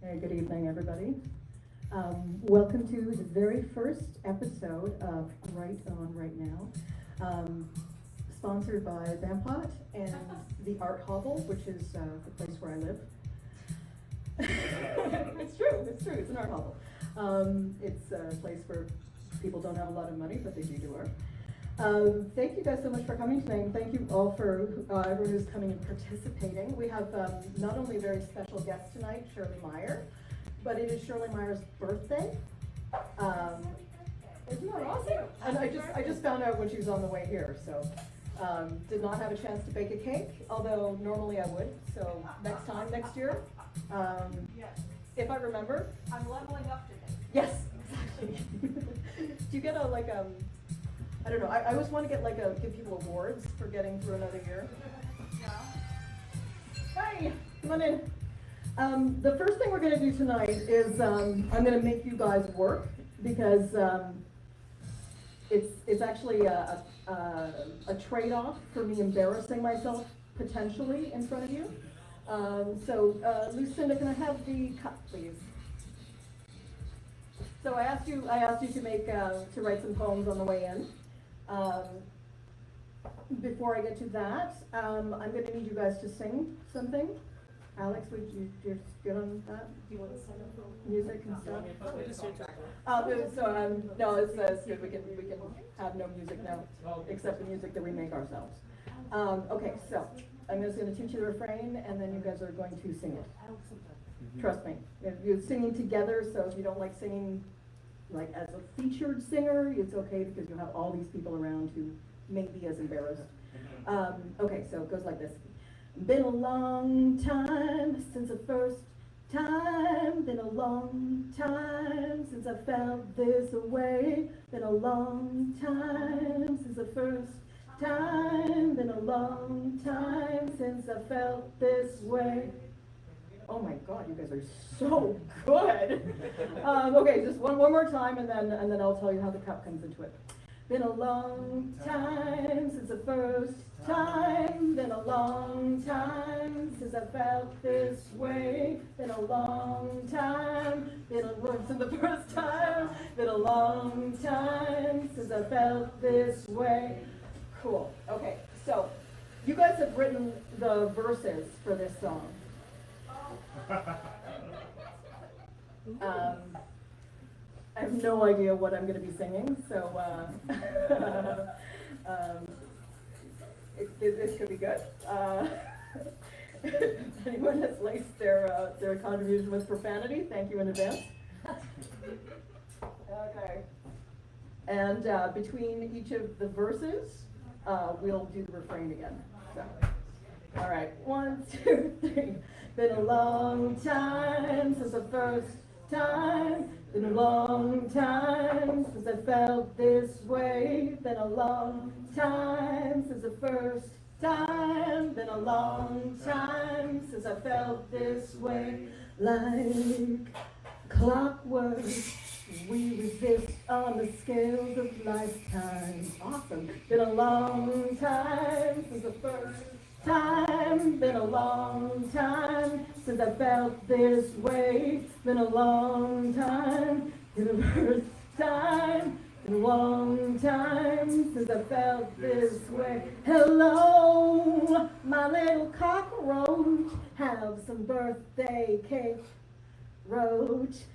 Hey, good evening, everybody. Welcome to the very first episode of Right On Right Now, sponsored by Bampot and the Art Hovel, which is the place where I live. It's true, it's an art hovel. It's a place where people don't have a lot of money, but they do art. Thank you guys so much for coming tonight, and thank you all for everyone who's coming and participating. We have not only a very special guest tonight, Shirley Meier, but it is Shirley Meier's birthday. Isn't that awesome? And I just found out when she was on the way here, so did not have a chance to bake a cake, although normally I would. So next year, if I remember. I'm leveling up today. Yes, exactly. Do you get I don't know, I always want to get give people awards for getting through another year. Yeah. Hey, come on in. The first thing we're going to do tonight is I'm going to make you guys work because it's actually a trade-off for me embarrassing myself potentially in front of you. So Lucinda, can I have the cup, please? So I asked you to write some poems on the way in. Before I get to that, I'm going to need you guys to sing something. Alex, would you just get on that? Do you want to sing Music and stuff? No, it's good. We can have no music now, except the music that we make ourselves. Okay, so I'm just going to teach you the refrain, and then you guys are going to sing it. Trust me, you're singing together. So if you don't like singing, like as a featured singer, it's okay because you have all these people around who may be as embarrassed. Okay, so it goes like this. Been a long time since the first time. Been a long time since I felt this way. Been a long time since the first time. Been a long time since I felt this way. Oh my God, you guys are so good. Okay, just one more time, and then I'll tell you how the cup comes into it. Been a long time since the first time. Been a long time since I felt this way. Been a long time. Been a since the first time. Been a long time since I felt this way. Cool. Okay, so you guys have written the verses for this song. I have no idea what I'm going to be singing, so this could be good. Anyone has laced their contribution with profanity, thank you in advance. Okay. And between each of the verses, we'll do the refrain again. So, all right, 1, 2, 3. Been a long time since the first time. Been a long time since I felt this way. Been a long time since the first time. Been a long time since I felt this way. Like clockwork, we resist on the scales of lifetime. Awesome. Been a long time since the first time. Been a long time since I felt this way. Been a long time. Been the first time. Been a long time since I felt this way. Hello, my little cockroach. Have some birthday cake, roach.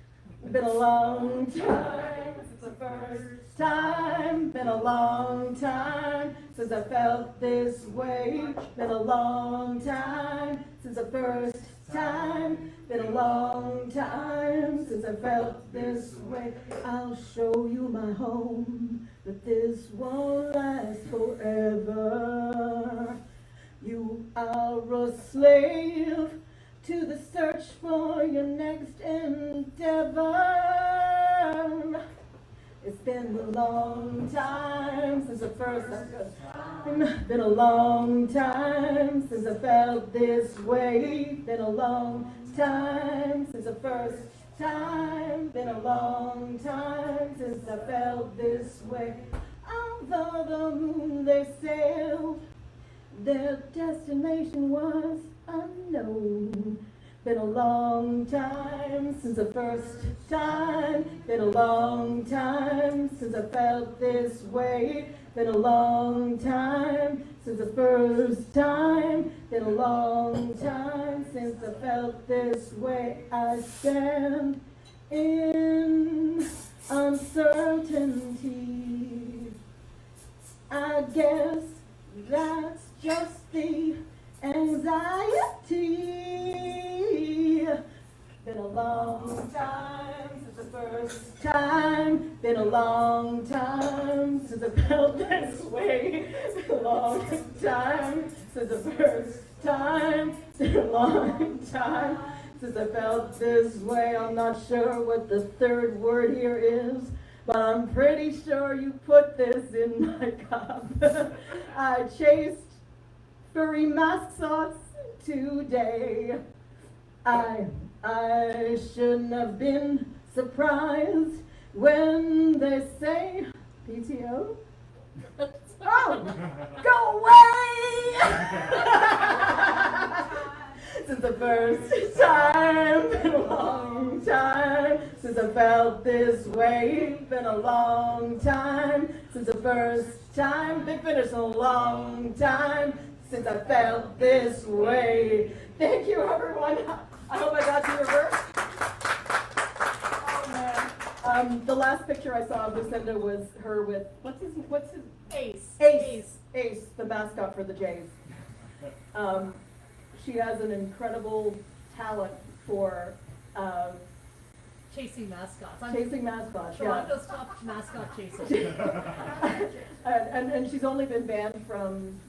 Been a long time since the first time. Been a long time since I felt this way. Been a long time since the first time. Been a long time since I felt this way. I'll show you my home, but this won't last forever. You are a slave to the search for your next endeavor. It's been a long time since the first time. Been a long time since I felt this way. Been a long time since the first time. Been a long time since I felt this way. Although the moon they sailed, their destination was unknown. Been a long time since the first time. Been a long time since I felt this way. Been a long time since the first time. Been a long time since I felt this way. I stand in uncertainty. I guess that's just the anxiety. Been a long time since the first time. Been a long time since I felt this way. Been a long time since the first time. Been a long time since I felt this way. I'm not sure what the third word here is, but I'm pretty sure you put this in my cup. I chased furry mascots today. I shouldn't have been surprised when they say PTO. Oh, go away! Since the first time, been a long time since I felt this way. Been a long time since the first time. Been finished a long time since I felt this way. Thank you, everyone. I hope I got to your verse. Oh man. The last picture I saw of Lucinda was her with what's his Ace, the mascot for the Jays. She has an incredible talent for chasing mascots. Chasing mascots, Toronto's top mascot chaser. and she's only been banned from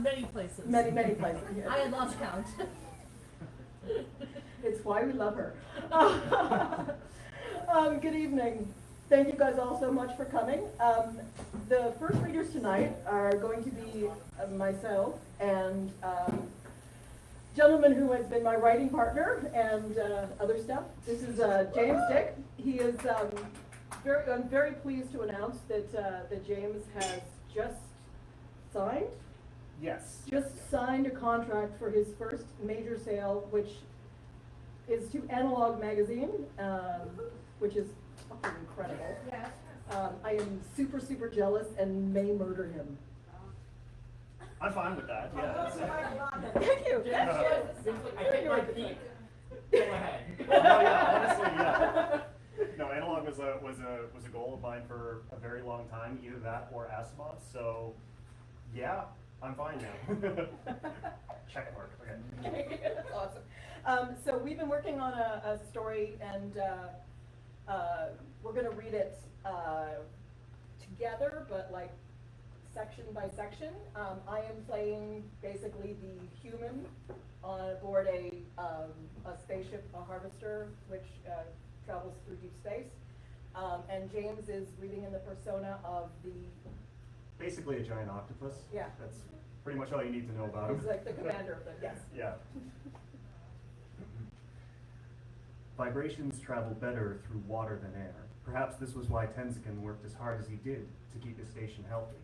many places. Many places. Yeah. I had lost count. It's why we love her. Good evening. Thank you guys all so much for coming. The first readers tonight are going to be myself and gentleman who has been my writing partner and other stuff. This is James Dick. He is I'm very pleased to announce that James has just signed. Yes. Just signed a contract for his first major sale, which is to Analog Magazine, which is fucking incredible. Yes. I am super jealous and may murder him. I'm fine with that, yeah. Thank you. I think my peak. Go ahead. No, yeah, honestly, yeah. No, Analog was a goal of mine for a very long time, either that or Asimov. So, yeah, I'm fine now. Check mark. Okay. That's awesome. So we've been working on a story, and we're going to read it together, but like section by section. I am playing basically the human on board a spaceship, a harvester, which travels through deep space. And James is reading in the persona of the... Basically a giant octopus. Yeah. That's pretty much all you need to know about him. He's like the commander of the... Yes. Yeah. Vibrations travel better through water than air. Perhaps this was why Tenzikin worked as hard as he did to keep his station healthy.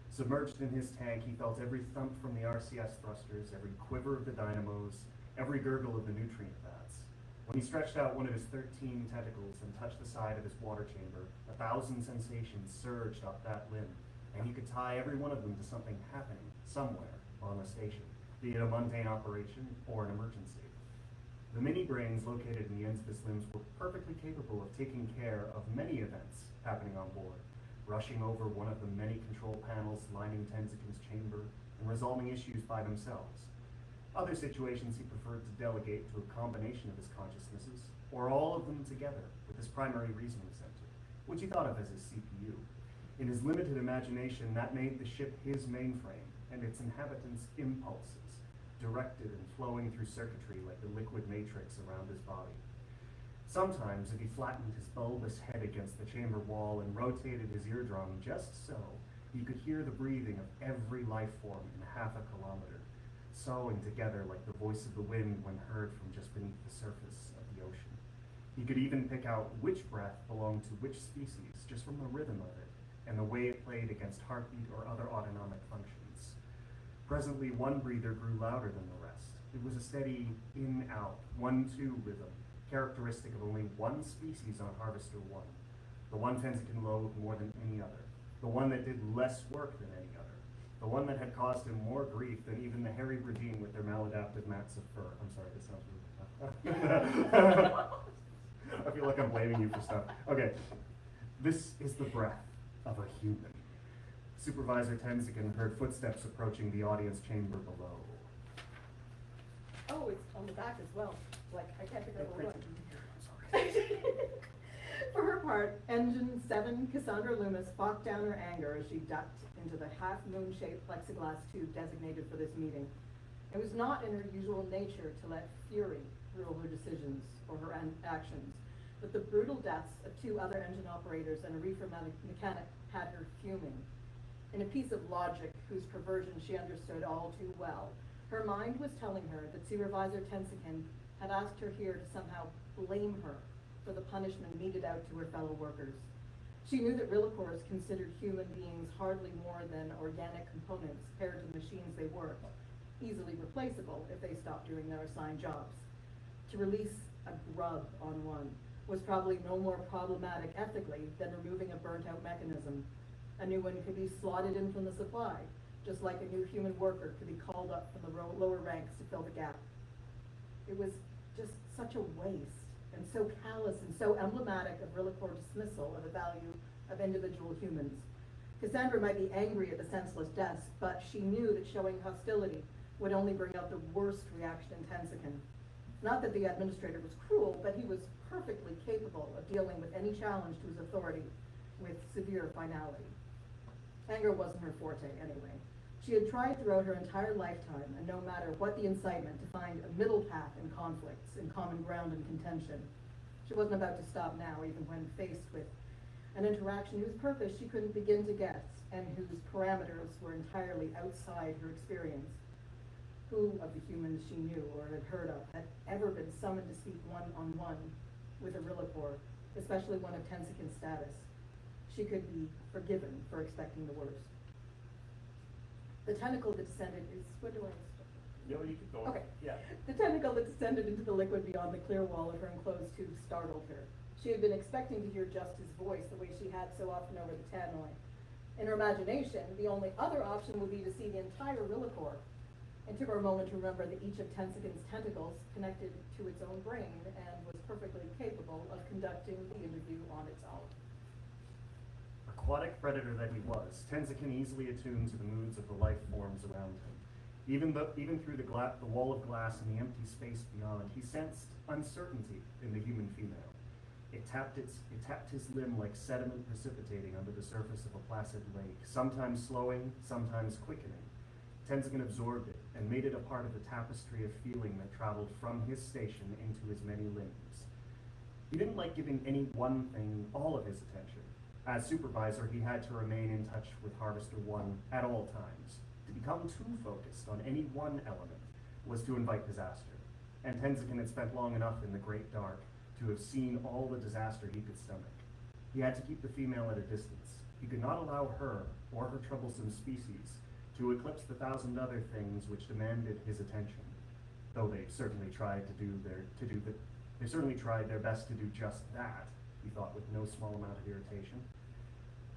Submerged in his tank, he felt every thump from the RCS thrusters, every quiver of the dynamos, every gurgle of the nutrient vats. When he stretched out one of his 13 tentacles and touched the side of his water chamber, 1,000 sensations surged up that limb, and he could tie every one of them to something happening somewhere on the station, be it a mundane operation or an emergency. The mini-brains located in the ends of his limbs were perfectly capable of taking care of many events happening on board, rushing over one of the many control panels lining Tenzikin's chamber and resolving issues by themselves. Other situations he preferred to delegate to a combination of his consciousnesses, or all of them together with his primary reasoning center, which he thought of as his CPU. In his limited imagination, that made the ship his mainframe and its inhabitants' impulses, directed and flowing through circuitry like the liquid matrix around his body. Sometimes, if he flattened his bulbous head against the chamber wall and rotated his eardrum just so, he could hear the breathing of every life form in half a kilometer, sewing together like the voice of the wind when heard from just beneath the surface of the ocean. He could even pick out which breath belonged to which species just from the rhythm of it and the way it played against heartbeat or other autonomic functions. Presently, one breather grew louder than the rest, It was a steady in-out, 1-2 rhythm, characteristic of only one species on Harvester 1, the one Tenziken loathed more than any other, the one that did less work than any other, the one that had caused him more grief than even the hairy Bradine with their maladaptive mats of fur. I'm sorry, this sounds really tough. I feel like I'm blaming you for stuff. Okay, this is the breath of a human. Supervisor Tenziken heard footsteps approaching the audience chamber below. Oh, it's on the back as well. Like, I can't figure out where it I'm sorry. For her part, Engine 7, Cassandra Loomis, fought down her anger as she ducked into the half-moon-shaped plexiglass tube designated for this meeting. It was not in her usual nature to let fury rule her decisions or her actions, but the brutal deaths of 2 other engine operators and a reefer mechanic had her fuming. In a piece of logic whose perversion she understood all too well, her mind was telling her that Supervisor Tenziken had asked her here to somehow blame her for the punishment meted out to her fellow workers. She knew that Rillicors considered human beings hardly more than organic components paired to the machines they worked, easily replaceable if they stopped doing their assigned jobs. To release a grub on one was probably no more problematic ethically than removing a burnt-out mechanism. A new one could be slotted in from the supply, just like a new human worker could be called up from the lower ranks to fill the gap. It was just such a waste, and so callous and so emblematic of Rillicor dismissal of the value of individual humans. Cassandra might be angry at the senseless deaths, but she knew that showing hostility would only bring out the worst reaction in Tenziken. Not that the administrator was cruel, but he was perfectly capable of dealing with any challenge to his authority with severe finality. Anger wasn't her forte anyway. She had tried throughout her entire lifetime, and no matter what the incitement, to find a middle path in conflicts, in common ground and contention. She wasn't about to stop now, even when faced with an interaction whose purpose she couldn't begin to guess, and whose parameters were entirely outside her experience. Who of the humans she knew or had heard of had ever been summoned to speak one-on-one with a Rillicor, especially one of Tenziken's status? She could be forgiven for expecting the worst. The tentacle that descended is, where do I start? No, you can go. Okay. Yeah. The tentacle that descended into the liquid beyond the clear wall of her enclosed tube startled her. She had been expecting to hear just his voice the way she had so often over the tannoy. In her imagination, the only other option would be to see the entire Rillicor. It took her a moment to remember that each of Tenziken's tentacles connected to its own brain and was perfectly capable of conducting the interview on its own. Aquatic predator that he was, Tenziken easily attuned to the moods of the life forms around him. Even through the wall of glass and the empty space beyond, he sensed uncertainty in the human female. It tapped his limb like sediment precipitating under the surface of a placid lake, sometimes slowing, sometimes quickening. Tenziken absorbed it and made it a part of the tapestry of feeling that traveled from his station into his many limbs. He didn't like giving any one thing all of his attention. As supervisor, he had to remain in touch with Harvester 1 at all times. To become too focused on any one element was to invite disaster, and Tenziken had spent long enough in the great dark to have seen all the disaster he could stomach. He had to keep the female at a distance. He could not allow her, or her troublesome species, to eclipse the 1,000 other things which demanded his attention, though they certainly tried their best to do just that, he thought with no small amount of irritation.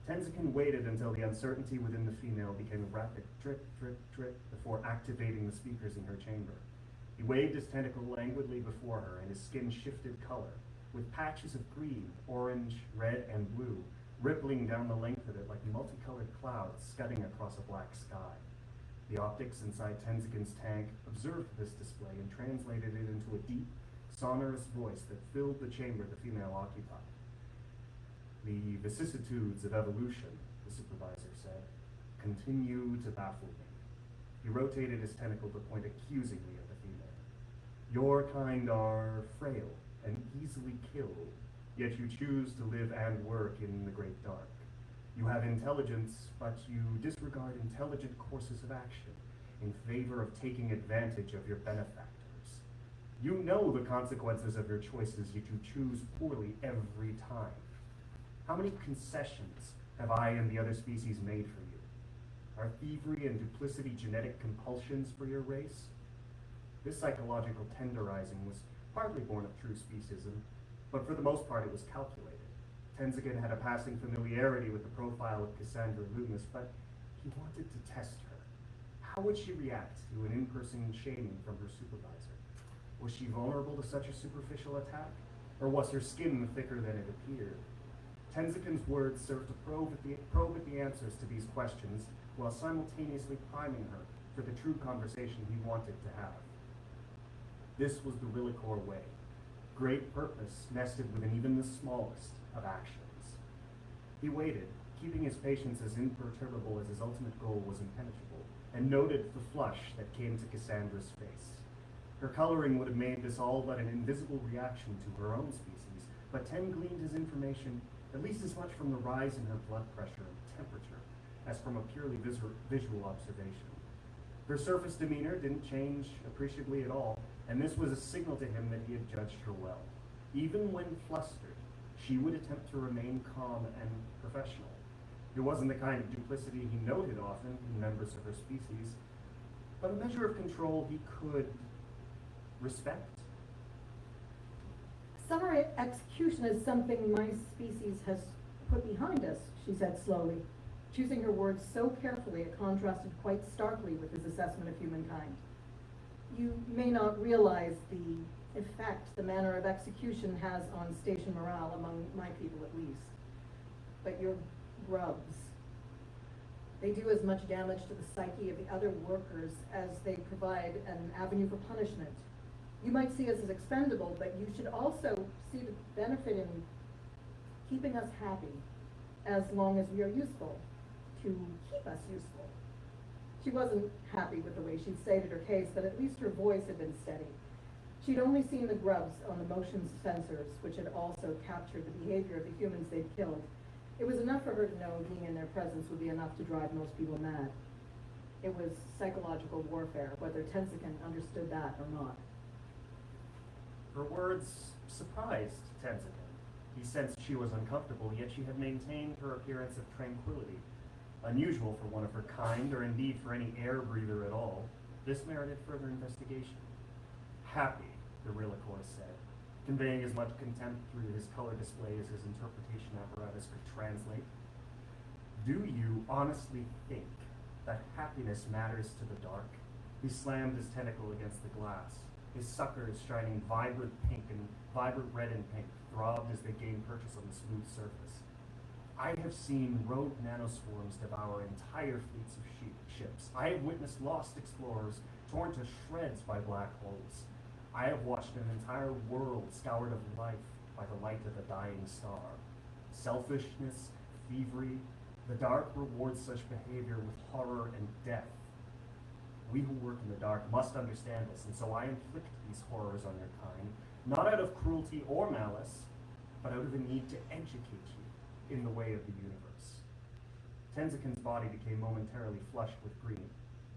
Tenziken waited until the uncertainty within the female became a rapid drip, drip, drip before activating the speakers in her chamber. He waved his tentacle languidly before her, and his skin shifted color, with patches of green, orange, red, and blue rippling down the length of it like multicolored clouds scudding across a black sky. The optics inside Tenziken's tank observed this display and translated it into a deep, sonorous voice that filled the chamber the female occupied. The vicissitudes of evolution, the supervisor said, continue to baffle me. He rotated his tentacle to point accusingly at the female. Your kind are frail and easily killed, yet you choose to live and work in the great dark. You have intelligence, but you disregard intelligent courses of action in favor of taking advantage of your benefactors. You know the consequences of your choices, yet you choose poorly every time. How many concessions have I and the other species made for you? Are thievery and duplicity genetic compulsions for your race? This psychological tenderizing was partly born of true speciesism, but for the most part it was calculated. Tenziken had a passing familiarity with the profile of Cassandra Loomis, but he wanted to test her. How would she react to an in-person shaming from her supervisor? Was she vulnerable to such a superficial attack? Or was her skin thicker than it appeared? Tenziken's words served to probe at the answers to these questions while simultaneously priming her for the true conversation he wanted to have. This was the Rillicore way. Great purpose nested within even the smallest of actions. He waited, keeping his patience as imperturbable as his ultimate goal was impenetrable, and noted the flush that came to Cassandra's face. Her coloring would have made this all but an invisible reaction to her own species, but Ten gleaned his information at least as much from the rise in her blood pressure and temperature as from a purely visual observation. Her surface demeanor didn't change appreciably at all, and this was a signal to him that he had judged her well. Even when flustered, she would attempt to remain calm and professional. It wasn't the kind of duplicity he noted often in members of her species, but a measure of control he could respect. Summary execution is something my species has put behind us, she said slowly, choosing her words so carefully it contrasted quite starkly with his assessment of humankind. You may not realize the effect the manner of execution has on station morale, among my people at least. But your grubs, they do as much damage to the psyche of the other workers as they provide an avenue for punishment. You might see us as expendable, but you should also see the benefit in keeping us happy as long as we are useful, to keep us useful. She wasn't happy with the way she'd stated her case, but at least her voice had been steady. She'd only seen the grubs on the motion sensors, which had also captured the behavior of the humans they'd killed. It was enough for her to know being in their presence would be enough to drive most people mad. It was psychological warfare, whether Tenziken understood that or not. Her words surprised Tenziken. He sensed she was uncomfortable, yet she had maintained her appearance of tranquility. Unusual for one of her kind, or indeed for any air breather at all. This merited further investigation. Happy, the Rillicore said, conveying as much contempt through his color display as his interpretation apparatus could translate. Do you honestly think that happiness matters to the dark? He slammed his tentacle against the glass. His suckers, shining vibrant red and pink, throbbed as they gained purchase on the smooth surface. I have seen rogue nanoswarms devour entire fleets of ships. I have witnessed lost explorers torn to shreds by black holes. I have watched an entire world scoured of life by the light of a dying star. Selfishness, thievery, the dark rewards such behavior with horror and death. We who work in the dark must understand this, and so I inflict these horrors on your kind, not out of cruelty or malice, but out of a need to educate you in the way of the universe. Tenziken's body became momentarily flushed with green.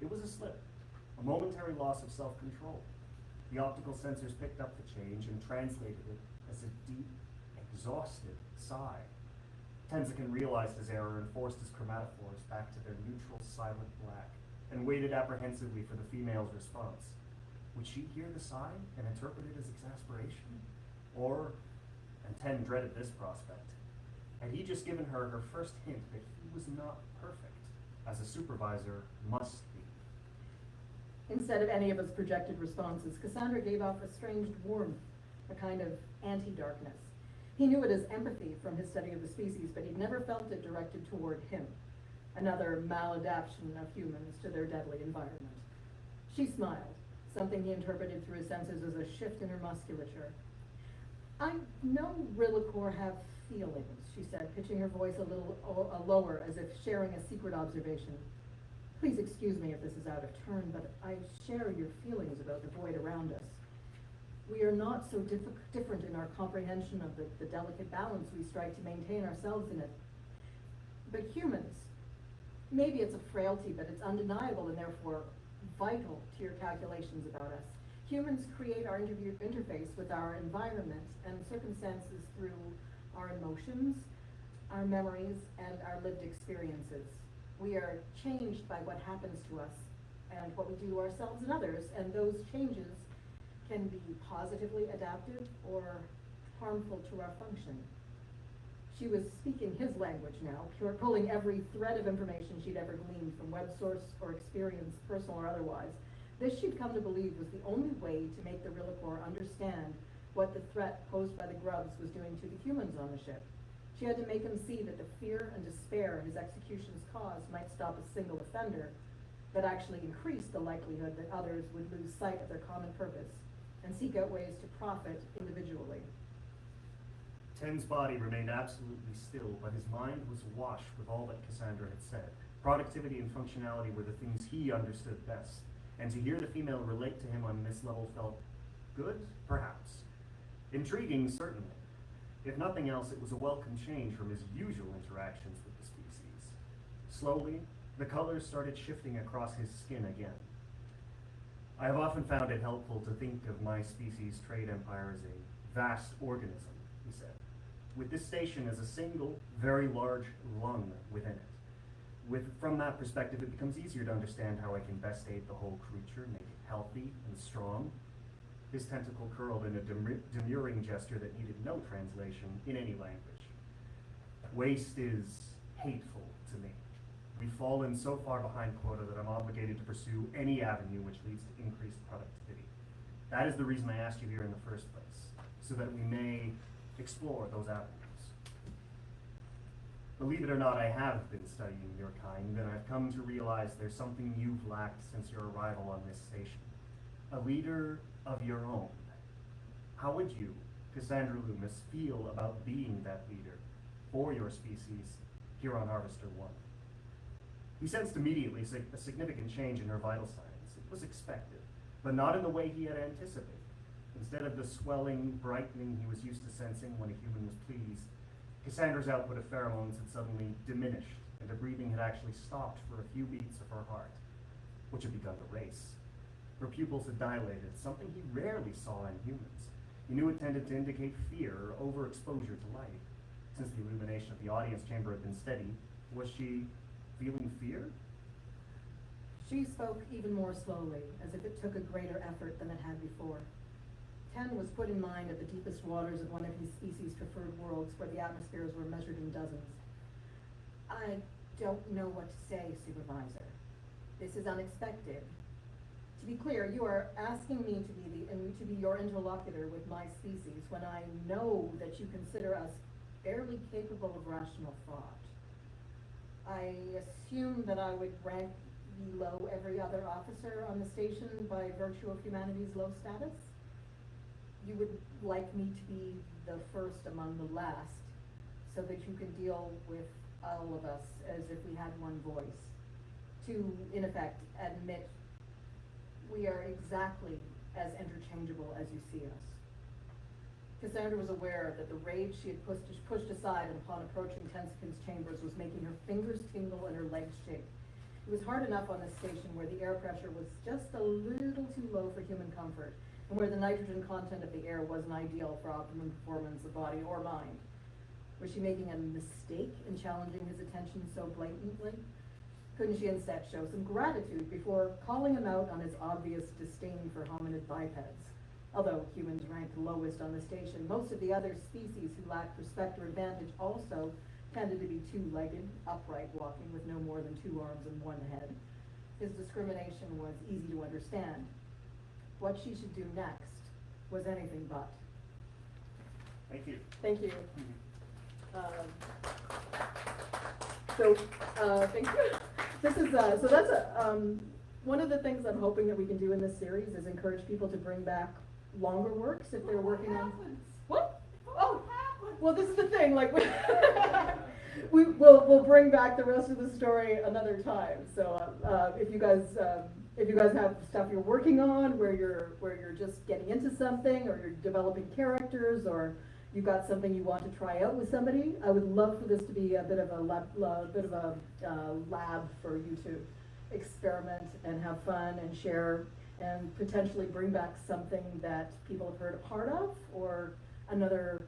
It was a slip, a momentary loss of self-control. The optical sensors picked up the change and translated it as a deep, exhausted sigh. Tenziken realized his error and forced his chromatophores back to their neutral, silent black, and waited apprehensively for the female's response. Would she hear the sigh and interpret it as exasperation? Or, and Ten dreaded this prospect, had he just given her her first hint that he was not perfect, as a supervisor must be? Instead of any of his projected responses, Cassandra gave off a strange warmth, a kind of anti-darkness. He knew it as empathy from his study of the species, but he'd never felt it directed toward him, another maladaptation of humans to their deadly environment. She smiled, something he interpreted through his senses as a shift in her musculature. I know Rillicore have feelings, she said, pitching her voice a little lower as if sharing a secret observation. Please excuse me if this is out of turn, but I share your feelings about the void around us. We are not so different in our comprehension of the delicate balance we strike to maintain ourselves in it. But humans, maybe it's a frailty, but it's undeniable and therefore vital to your calculations about us. Humans create our interface with our environment and circumstances through our emotions, our memories, and our lived experiences. We are changed by what happens to us and what we do to ourselves and others, and those changes can be positively adaptive or harmful to our function. She was speaking his language now, pulling every thread of information she'd ever gleaned from web source or experience, personal or otherwise. This she'd come to believe was the only way to make the Rillicorps understand what the threat posed by the grubs was doing to the humans on the ship. She had to make him see that the fear and despair his executions caused might stop a single offender, but actually increase the likelihood that others would lose sight of their common purpose and seek out ways to profit individually. Ten's body remained absolutely still, but his mind was awash with all that Cassandra had said. Productivity and functionality were the things he understood best, and to hear the female relate to him on this level felt good, perhaps. Intriguing, certainly. If nothing else, it was a welcome change from his usual interactions with the species. Slowly, the colors started shifting across his skin again. I have often found it helpful to think of my species' trade empire as a vast organism, he said, with this station as a single, very large lung within it. From that perspective, it becomes easier to understand how I can best aid the whole creature, make it healthy and strong. His tentacle curled in a demurring gesture that needed no translation in any language. Waste is hateful to me. We've fallen so far behind quota that I'm obligated to pursue any avenue which leads to increased productivity. That is the reason I asked you here in the first place, so that we may explore those avenues. Believe it or not, I have been studying your kind, and I've come to realize there's something you've lacked since your arrival on this station. A leader of your own. How would you, Cassandra Loomis, feel about being that leader for your species here on Harvester 1? He sensed immediately a significant change in her vital signs. It was expected, but not in the way he had anticipated. Instead of the swelling, brightening he was used to sensing when a human was pleased, Cassandra's output of pheromones had suddenly diminished, and her breathing had actually stopped for a few beats of her heart, which had begun to race. Her pupils had dilated, something he rarely saw in humans. He knew it tended to indicate fear or overexposure to light. Since the illumination of the audience chamber had been steady, was she feeling fear? She spoke even more slowly, as if it took a greater effort than it had before. Ten was put in mind of the deepest waters of one of his species' preferred worlds, where the atmospheres were measured in dozens. I don't know what to say, Supervisor. This is unexpected. To be clear, you are asking me to be your interlocutor with my species when I know that you consider us barely capable of rational thought. I assume that I would rank below every other officer on the station by virtue of humanity's low status. You would like me to be the first among the last, so that you can deal with all of us as if we had one voice. To, in effect, admit we are exactly as interchangeable as you see us. Cassandra was aware that the rage she had pushed aside upon approaching Tensikin's chambers was making her fingers tingle and her legs shake. It was hard enough on this station where the air pressure was just a little too low for human comfort, and where the nitrogen content of the air wasn't ideal for optimum performance of body or mind. Was she making a mistake in challenging his attention so blatantly? Couldn't she instead show some gratitude before calling him out on his obvious disdain for hominid bipeds? Although humans ranked lowest on the station, most of the other species who lacked respect or advantage also tended to be two-legged, upright walking with no more than 2 arms and 1 head. His discrimination was easy to understand. What she should do next was anything but. Thank you. Thank you. Thank you. This is, so that's one of the things I'm hoping that we can do in this series is encourage people to bring back longer works if they're working on. What? Oh, well, this is the thing, like, we'll bring back the rest of the story another time. So if you guys have stuff you're working on where you're just getting into something, or you're developing characters, or you've got something you want to try out with somebody, I would love for this to be a bit of a lab for you to experiment and have fun and share, and potentially bring back something that people have heard a part of, or another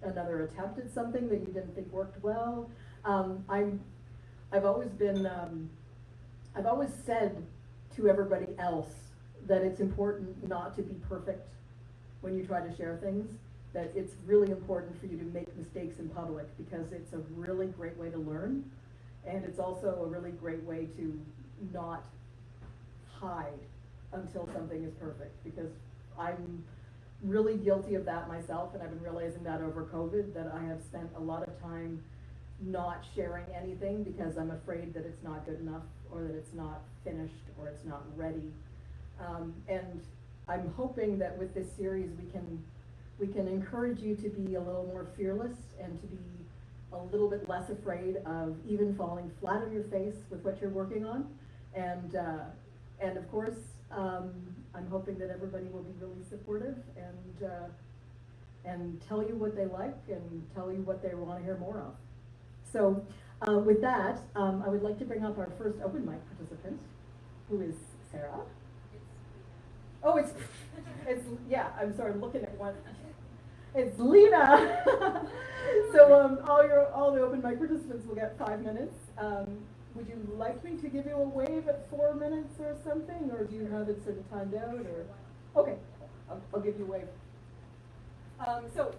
attempt at something that you didn't think worked well. I've always said to everybody else that it's important not to be perfect when you try to share things, that it's really important for you to make mistakes in public, because it's a really great way to learn, and it's also a really great way to not hide until something is perfect, because I'm really guilty of that myself, and I've been realizing that over COVID, that I have spent a lot of time not sharing anything because I'm afraid that it's not good enough, or that it's not finished, or it's not ready. And I'm hoping that with this series we can encourage you to be a little more fearless, and to be a little bit less afraid of even falling flat on your face with what you're working on. And of course, I'm hoping that everybody will be really supportive and tell you what they like and tell you what they want to hear more of. So with that, I would like to bring up our first open mic participant, who is Sarah. Oh, it's yeah, I'm sorry, I'm looking at one. It's Lena. So all the open mic participants will get 5 minutes. Would you like me to give you a wave at 4 minutes or something, or do you have it sort of timed out? Or okay, I'll give you a wave. So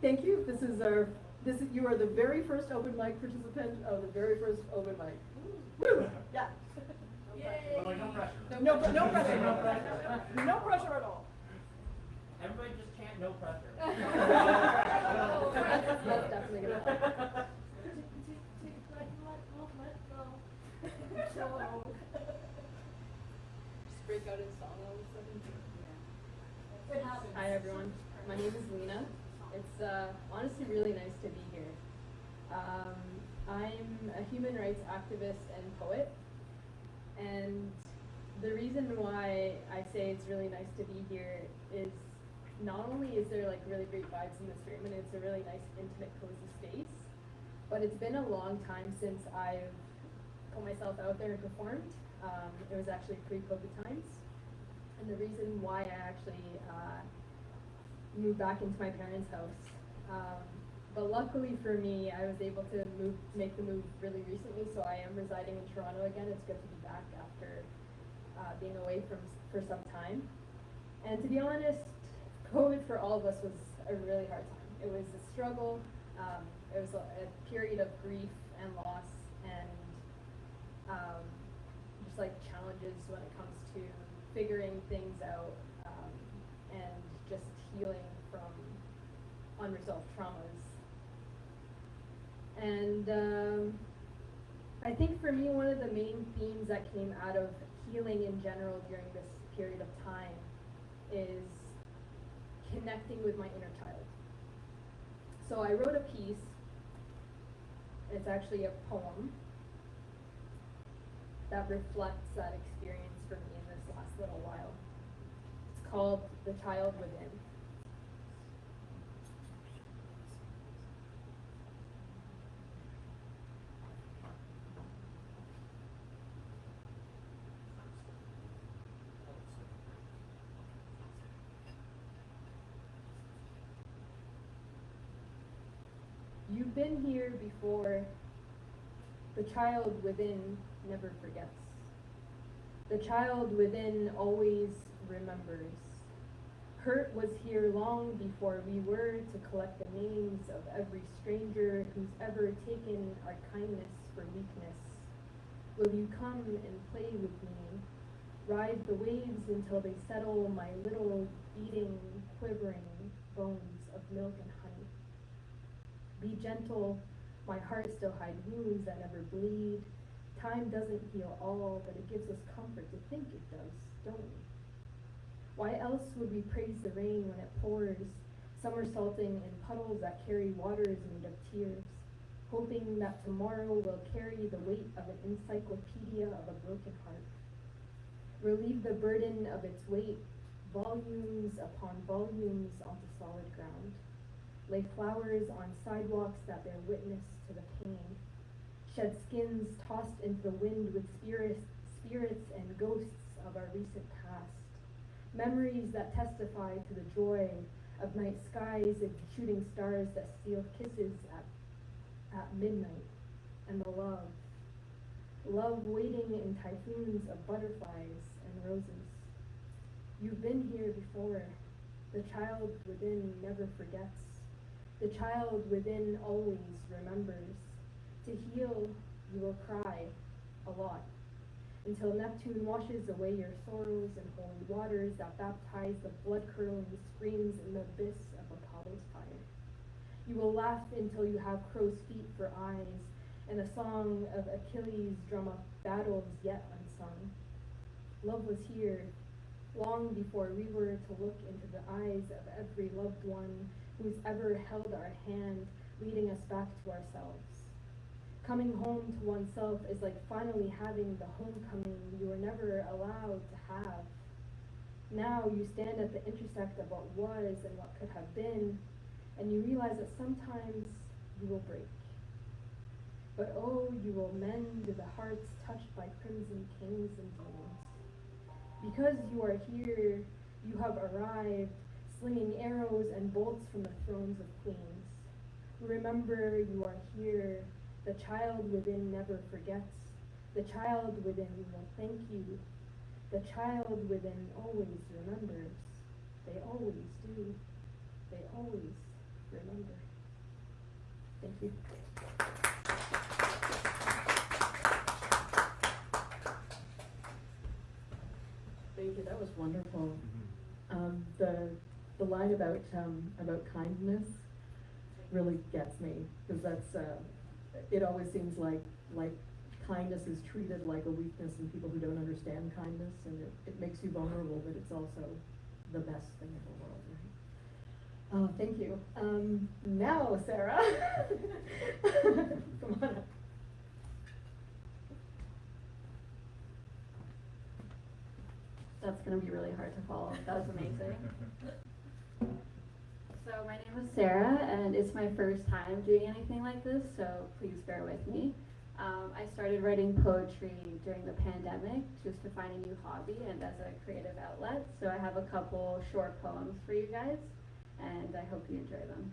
thank you. You are the very first open mic participant of the very first open mic. Woo! Yeah. But like, no pressure. No pressure. No pressure at all. Everybody just chant no pressure. That's definitely gonna help. Just break out in song all of a sudden. It happens. Hi everyone, my name is Lena. It's honestly really nice to be here. I'm a human rights activist and poet, and the reason why I say it's really nice to be here is not only is there like really great vibes in this room, and it's a really nice, intimate, cozy space, but it's been a long time since I've put myself out there and performed. It was actually pre-COVID times, and the reason why I actually moved back into my parents' house. But luckily for me, I was able to make the move really recently, so I am residing in Toronto again. It's good to be back after being away for some time. And to be honest, COVID for all of us was a really hard time. It was a struggle. It was a period of grief and loss, and just like challenges when it comes to figuring things out, and just healing from unresolved traumas. And I think for me, one of the main themes that came out of healing in general during this period of time is connecting with my inner child. So I wrote a piece. It's actually a poem that reflects that experience for me in this last little while. It's called The Child Within. You've been here before. The child within never forgets. The child within always remembers. Hurt was here long before we were to collect the names of every stranger who's ever taken our kindness for weakness. Will you come and play with me? Ride the waves until they settle my little beating, quivering bones of milk and honey. Be gentle, my heart still hides wounds that never bleed. Time doesn't heal all, but it gives us comfort to think it does, don't we? Why else would we praise the rain when it pours, somersaulting in puddles that carry waters made of tears, hoping that tomorrow will carry the weight of an encyclopedia of a broken heart? Relieve the burden of its weight, volumes upon volumes onto solid ground. Lay flowers on sidewalks that bear witness to the pain. Shed skins tossed into the wind with spirits and ghosts of our recent past. Memories that testify to the joy of night skies and shooting stars that steal kisses at midnight, and the love. love waiting in typhoons of butterflies and roses. You've been here before. The child within never forgets. The child within always remembers. To heal, you will cry a lot, until Neptune washes away your sorrows in holy waters that baptize the blood-curdling screams in the abyss of Apollo's fire. You will laugh until you have crow's feet for eyes, and a song of Achilles drum up battles yet unsung. Love was here, long before we were to look into the eyes of every loved one who's ever held our hand, leading us back to ourselves. Coming home to oneself is like finally having the homecoming you were never allowed to have. Now you stand at the intersect of what was and what could have been, and you realize that sometimes you will break. But oh, you will mend the hearts touched by crimson kings and demons. Because you are here, you have arrived, slinging arrows and bolts from the thrones of queens. Remember, you are here. The child within never forgets. The child within will thank you. The child within always remembers. They always do. They always remember. Thank you. Thank you, that was wonderful. The line about kindness really gets me, because that's it always seems like kindness is treated like a weakness in people who don't understand kindness, and it makes you vulnerable, but it's also the best thing in the world, right? Oh, thank you. Now, Sarah, come on up. That's going to be really hard to follow. That was amazing. So my name is Sarah, and it's my first time doing anything like this, so please bear with me. I started writing poetry during the pandemic just to find a new hobby and as a creative outlet. So I have a couple short poems for you guys, and I hope you enjoy them.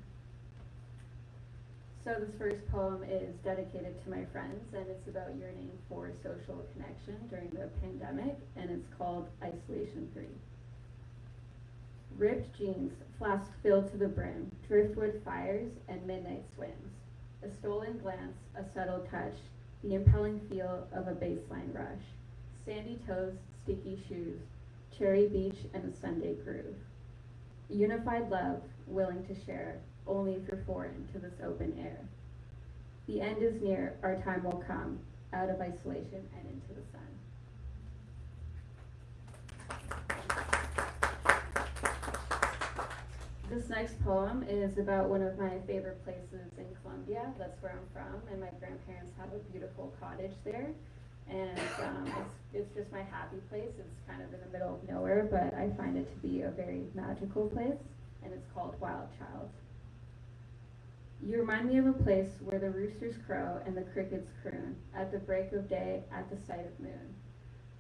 So this first poem is dedicated to my friends, and it's about yearning for social connection during the pandemic, and it's called Isolation 3. Ripped jeans, flask filled to the brim, driftwood fires, and midnight swims. A stolen glance, a subtle touch, the impelling feel of a baseline rush. Sandy toes, sticky shoes, cherry beach, and a Sunday groove. Unified love, willing to share, only if you're foreign to this open air. The end is near, our time will come, out of isolation and into the sun. This next poem is about one of my favorite places in Colombia. That's where I'm from, and my grandparents have a beautiful cottage there. And it's just my happy place. It's kind of in the middle of nowhere, but I find it to be a very magical place, and it's called Wild Child. You remind me of a place where the roosters crow and the crickets croon at the break of day at the sight of moon,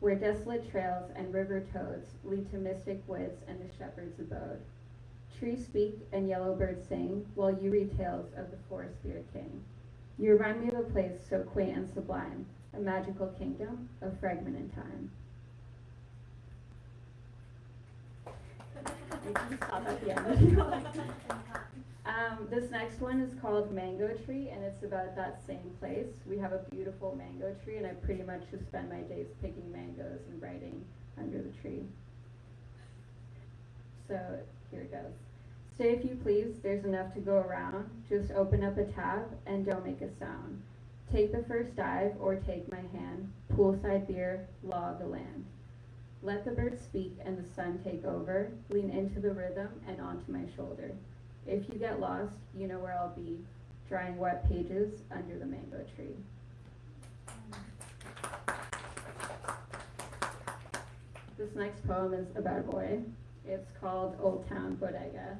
where desolate trails and river toads lead to mystic woods and the shepherd's abode. Trees speak and yellow birds sing while you read tales of the forest spirit king. You remind me of a place so quaint and sublime, a magical kingdom, a fragment in time. You can stop at the end. This next one is called Mango Tree, and it's about that same place. We have a beautiful mango tree, and I pretty much just spend my days picking mangoes and writing under the tree. So here it goes. Stay if you please, there's enough to go around. Just open up a tab and don't make a sound. Take the first dive or take my hand. Poolside beer, law of the land. Let the birds speak and the sun take over. Lean into the rhythm and onto my shoulder. If you get lost, you know where I'll be. Drying wet pages under the mango tree. This next poem is about a boy. It's called Old Town Bodega.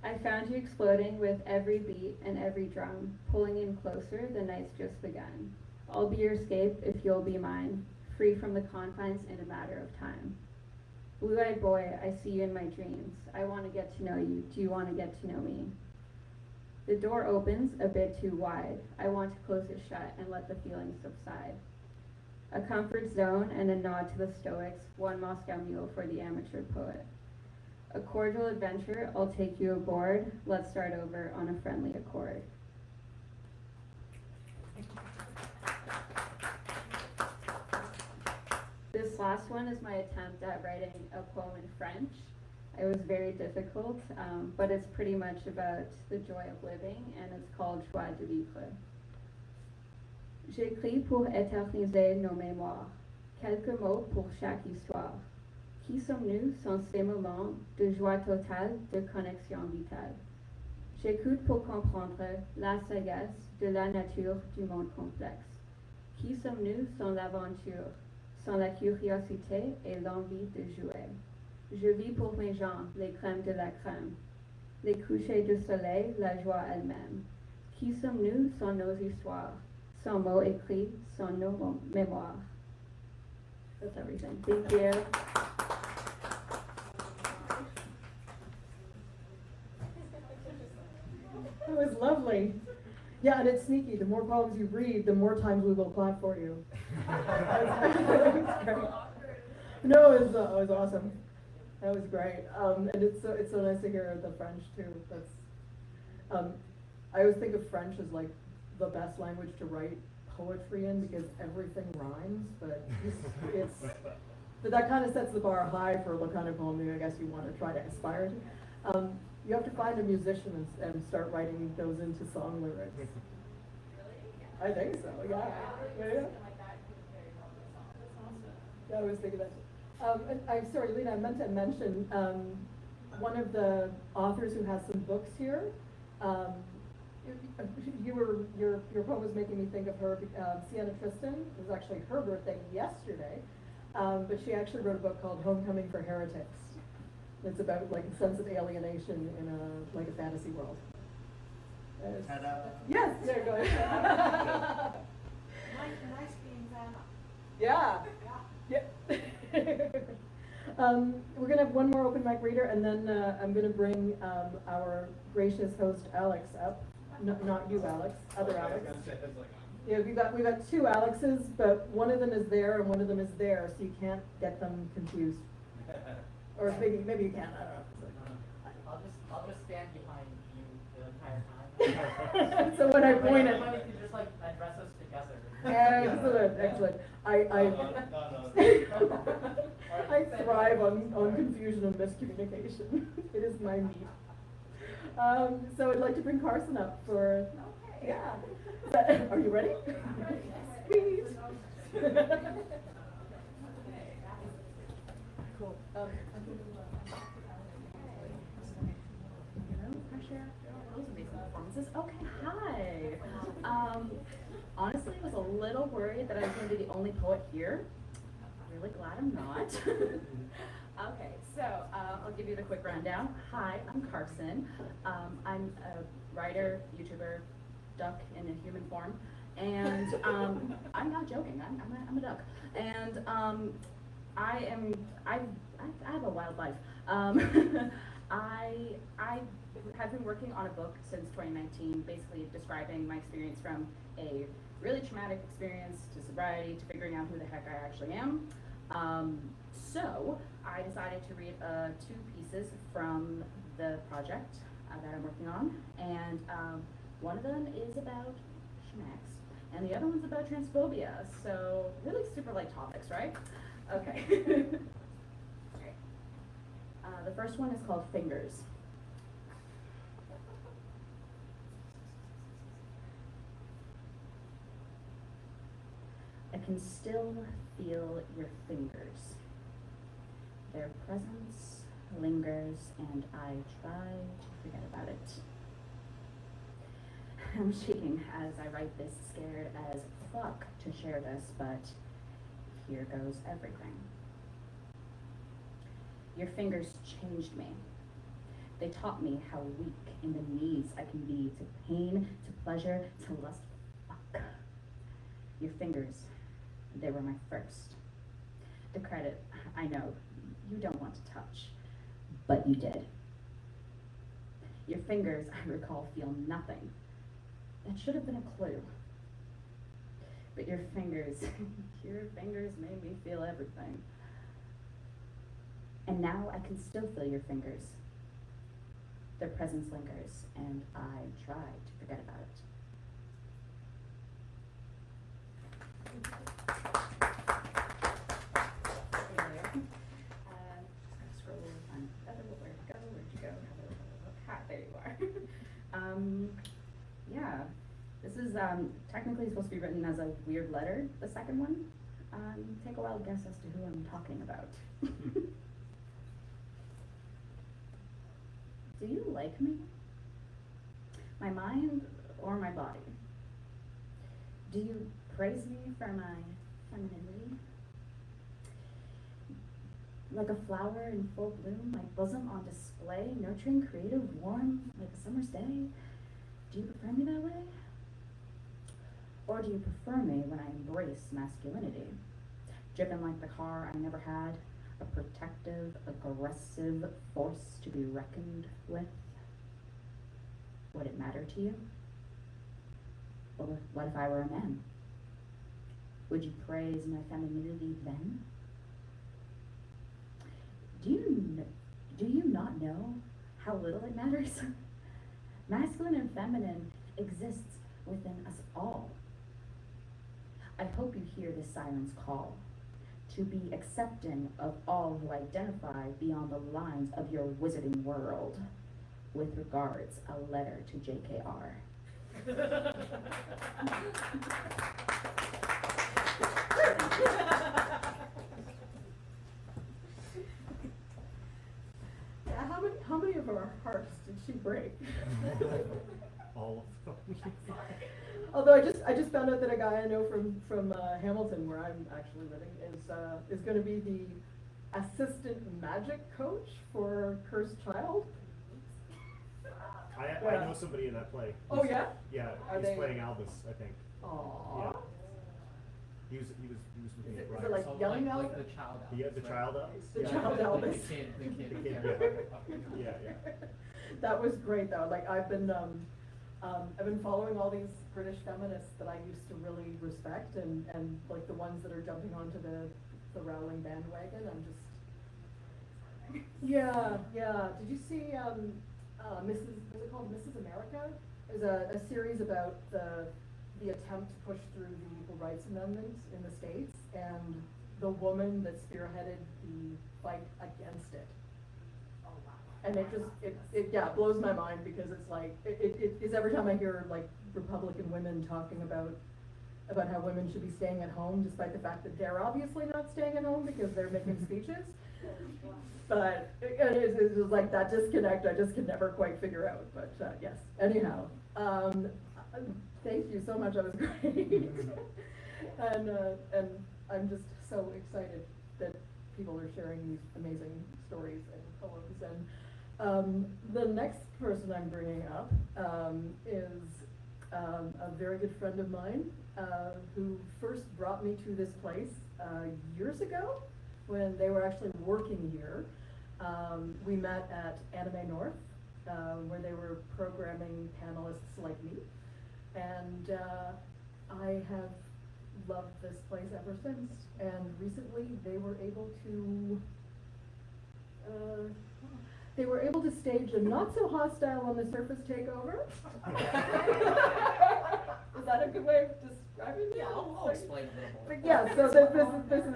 I found you exploding with every beat and every drum, pulling in closer, the night's just begun. I'll be your escape if you'll be mine, free from the confines in a matter of time. Blue-eyed boy, I see you in my dreams. I want to get to know you. Do you want to get to know me? The door opens a bit too wide. I want to close it shut and let the feelings subside. A comfort zone and a nod to the Stoics, one Moscow mule for the amateur poet. A cordial adventure, I'll take you aboard. Let's start over on a friendly accord. This last one is my attempt at writing a poem in French. It was very difficult, but it's pretty much about the joy of living, and it's called Joie de vivre. J'écris pour éterniser nos mémoires, quelques mots pour chaque histoire. Qui sommes-nous sans ces moments de joie totale, de connexion vitale? J'écoute pour comprendre la sagesse de la nature du monde complexe. Qui sommes-nous sans l'aventure, sans la curiosité et l'envie de jouer? Je vis pour mes gens, les crèmes de la crème, les couchers du soleil, la joie elle-même. Qui sommes-nous sans nos histoires, sans mots écrits, sans nos mémoires? That's everything. Thank you. That was lovely. Yeah, and it's sneaky. The more poems you read, the more times we will clap for you. No, it was awesome. That was great. And it's so nice to hear the French too. That's I always think of French as like the best language to write poetry in because everything rhymes, but but that kind of sets the bar high for what kind of poem I guess you want to try to aspire to. You have to find a musician and start writing those into song lyrics. I think so, yeah. Yeah, I was thinking that. I'm sorry, Lena, I meant to mention one of the authors who has some books here. Your poem was making me think of her, Sienna Tristan. It was actually her birthday yesterday, but she actually wrote a book called Homecoming for Heretics. It's about like a sense of alienation in a fantasy world. Yes, there you go. Nice being Vanna. Yeah. Yeah. We're gonna have one more open mic reader, and then I'm gonna bring our gracious host Alex up. Not you, Alex. Other Alex. Yeah, we got two Alexes, but one of them is there and one of them is there, so you can't get them confused. Or maybe you can. I don't know. I'll just stand behind you the entire time. So when I point it. Maybe you can just like address us together. Excellent. I thrive on confusion and miscommunication. It is my meat. So I'd like to bring Carson up for. Okay. Yeah. Are you ready? Sweet. Cool. Pressure. Those amazing performances. Okay, hi. Honestly, I was a little worried that I was going to be the only poet here. I'm really glad I'm not. Okay, so I'll give you the quick rundown. Hi, I'm Carson. I'm a writer, YouTuber, duck in a human form, and I'm not joking. I'm a duck, and I have a wild life. I have been working on a book since 2019, basically describing my experience from a really traumatic experience to sobriety to figuring out who the heck I actually am. So I decided to read 2 pieces from the project that I'm working on, and one of them is about schmacks, and the other one's about transphobia. So really super light topics, right? Okay. The first one is called Fingers. I can still feel your fingers. Their presence lingers, and I try to forget about it. I'm shaking as I write this, scared as fuck to share this, but here goes everything. Your fingers changed me. They taught me how weak in the knees I can be to pain, to pleasure, to lust. Fuck. Your fingers, they were my first. The credit, I know, you don't want to touch, but you did. Your fingers, I recall, feel nothing. That should have been a clue. But your fingers, your fingers made me feel everything. And now I can still feel your fingers. Their presence lingers, and I try to forget about it. Scroll on. Where'd you go? There you are. Yeah, this is technically supposed to be written as a weird letter, the second one. Take a wild guess as to who I'm talking about. Do you like me? My mind or my body? Do you praise me for my femininity? Like a flower in full bloom, my bosom on display, nurturing, creative, warm, like a summer's day. Do you prefer me that way? Or do you prefer me when I embrace masculinity? Driven like the car I never had, a protective, aggressive force to be reckoned with? Would it matter to you? Or what if I were a man? Would you praise my femininity then? Do you not know how little it matters? Masculine and feminine exists within us all. I hope you hear this siren's call to be accepting of all who identify beyond the lines of your wizarding world. With regards, a letter to JKR. Yeah, how many of our hearts did she break? All of them. Although I just found out that a guy I know from Hamilton, where I'm actually living, is going to be the assistant magic coach for Cursed Child. I know somebody in that play. Oh yeah? Yeah, Are he's they- playing Albus, I think. Aww. Yeah. He was looking at Is it Brian. like young like Albus? the child Albus. Yeah, the right? child Albus. The Yeah. child Albus. The kid, The kid, yeah. yeah. That was great though. Like I've been following all these British feminists that I used to really respect, and like the ones that are jumping onto the Rowling bandwagon. I'm just yeah. Did you see Mrs. Was it called Mrs. America? It was a series about the attempt to push through the Equal Rights Amendment in the States, and the woman that spearheaded the fight against it. And it just, it blows my mind, because it's like, it's every time I hear like Republican women talking about how women should be staying at home, despite the fact that they're obviously not staying at home because they're making speeches. But it's just like that disconnect I just can never quite figure out, but yes, anyhow. Thank you so much, that was great. And I'm just so excited that people are sharing these amazing stories and poems. And the next person I'm bringing up is a very good friend of mine who first brought me to this place years ago when they were actually working here. We met at Anime North, where they were programming panelists like me. And I have loved this place ever since. And recently they were able to stage a not so hostile on the surface takeover. Is that a good way of describing it? Yeah, I'll explain a little more. But yeah, so this is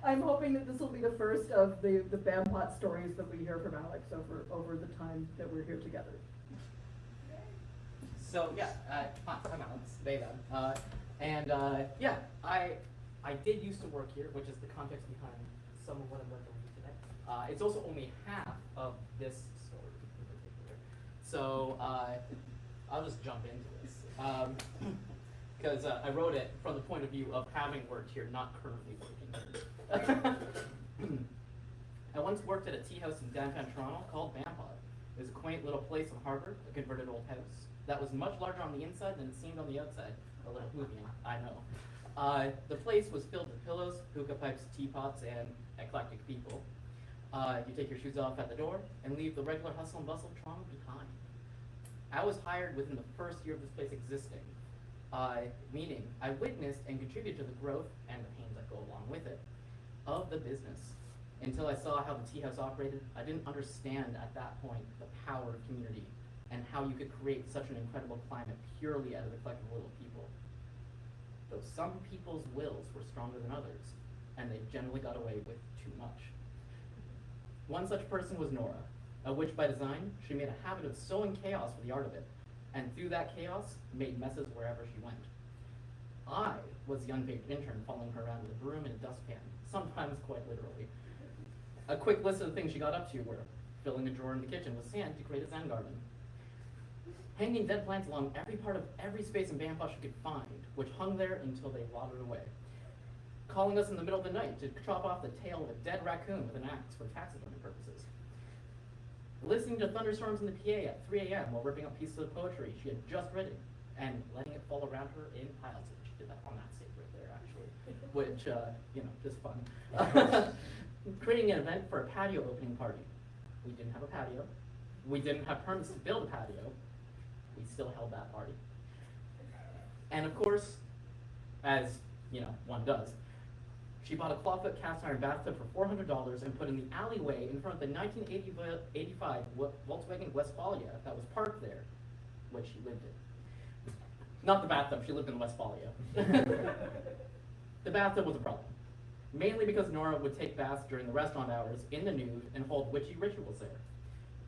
I'm hoping that this will be the first of the Bampot stories that we hear from Alex over the time that we're here together. So yeah, hi, I'm Alex, they them. Yeah, I did used to work here, which is the context behind some of what I'm working on today. It's also only half of this story in particular. So I'll just jump into this. Because I wrote it from the point of view of having worked here, not currently working here. I once worked at a tea house in downtown Toronto called Bampot. It was a quaint little place on Harbour, a converted old house that was much larger on the inside than it seemed on the outside. A little Hoovian, I know. The place was filled with pillows, hookah pipes, teapots, and eclectic people. You take your shoes off at the door and leave the regular hustle and bustle of Toronto behind. I was hired within the first year of this place existing, meaning I witnessed and contributed to the growth and the pains that go along with it of the business. Until I saw how the tea house operated, I didn't understand at that point the power of community and how you could create such an incredible climate purely out of the collective will of people. Though some people's wills were stronger than others, and they generally got away with too much. One such person was Nora, a witch by design. She made a habit of sowing chaos for the art of it, and through that chaos, made messes wherever she went. I was the unpaid intern following her around with a broom and a dustpan, sometimes quite literally. A quick list of the things she got up to were filling a drawer in the kitchen with sand to create a Zen garden, hanging dead plants along every part of every space in Bampot she could find, which hung there until they rotted away, calling us in the middle of the night to chop off the tail of a dead raccoon with an axe for taxidermy purposes, listening to thunderstorms in the PA at 3 a.m. while ripping up pieces of poetry she had just written and letting it fall around her in piles. She did that on that stage right there, actually, which, just fun. Creating an event for a patio opening party. We didn't have a patio. We didn't have permits to build a patio. We still held that party. And of course, as one does, she bought a clawfoot cast iron bathtub for $400 and put in the alleyway in front of the 1985 Volkswagen Westphalia that was parked there, which she lived in. Not the bathtub, she lived in Westphalia. The bathtub was a problem, mainly because Nora would take baths during the restaurant hours in the nude and hold witchy rituals there.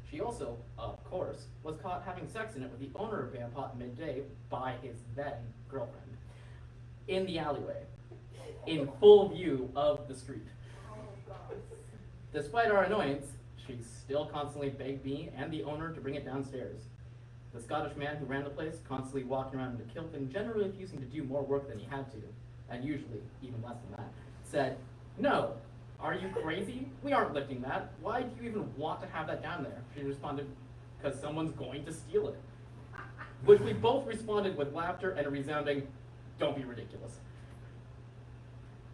She also, of course, was caught having sex in it with the owner of Bampot midday by his then girlfriend in the alleyway, in full view of the street. Despite our annoyance, she still constantly begged me and the owner to bring it downstairs. The Scottish man who ran the place, constantly walking around in a kilt and generally refusing to do more work than he had to, and usually even less than that, said, "No, are you crazy? We aren't lifting that. Why do you even want to have that down there?" She responded, "Because someone's going to steal it." Which we both responded with laughter and a resounding, "Don't be ridiculous."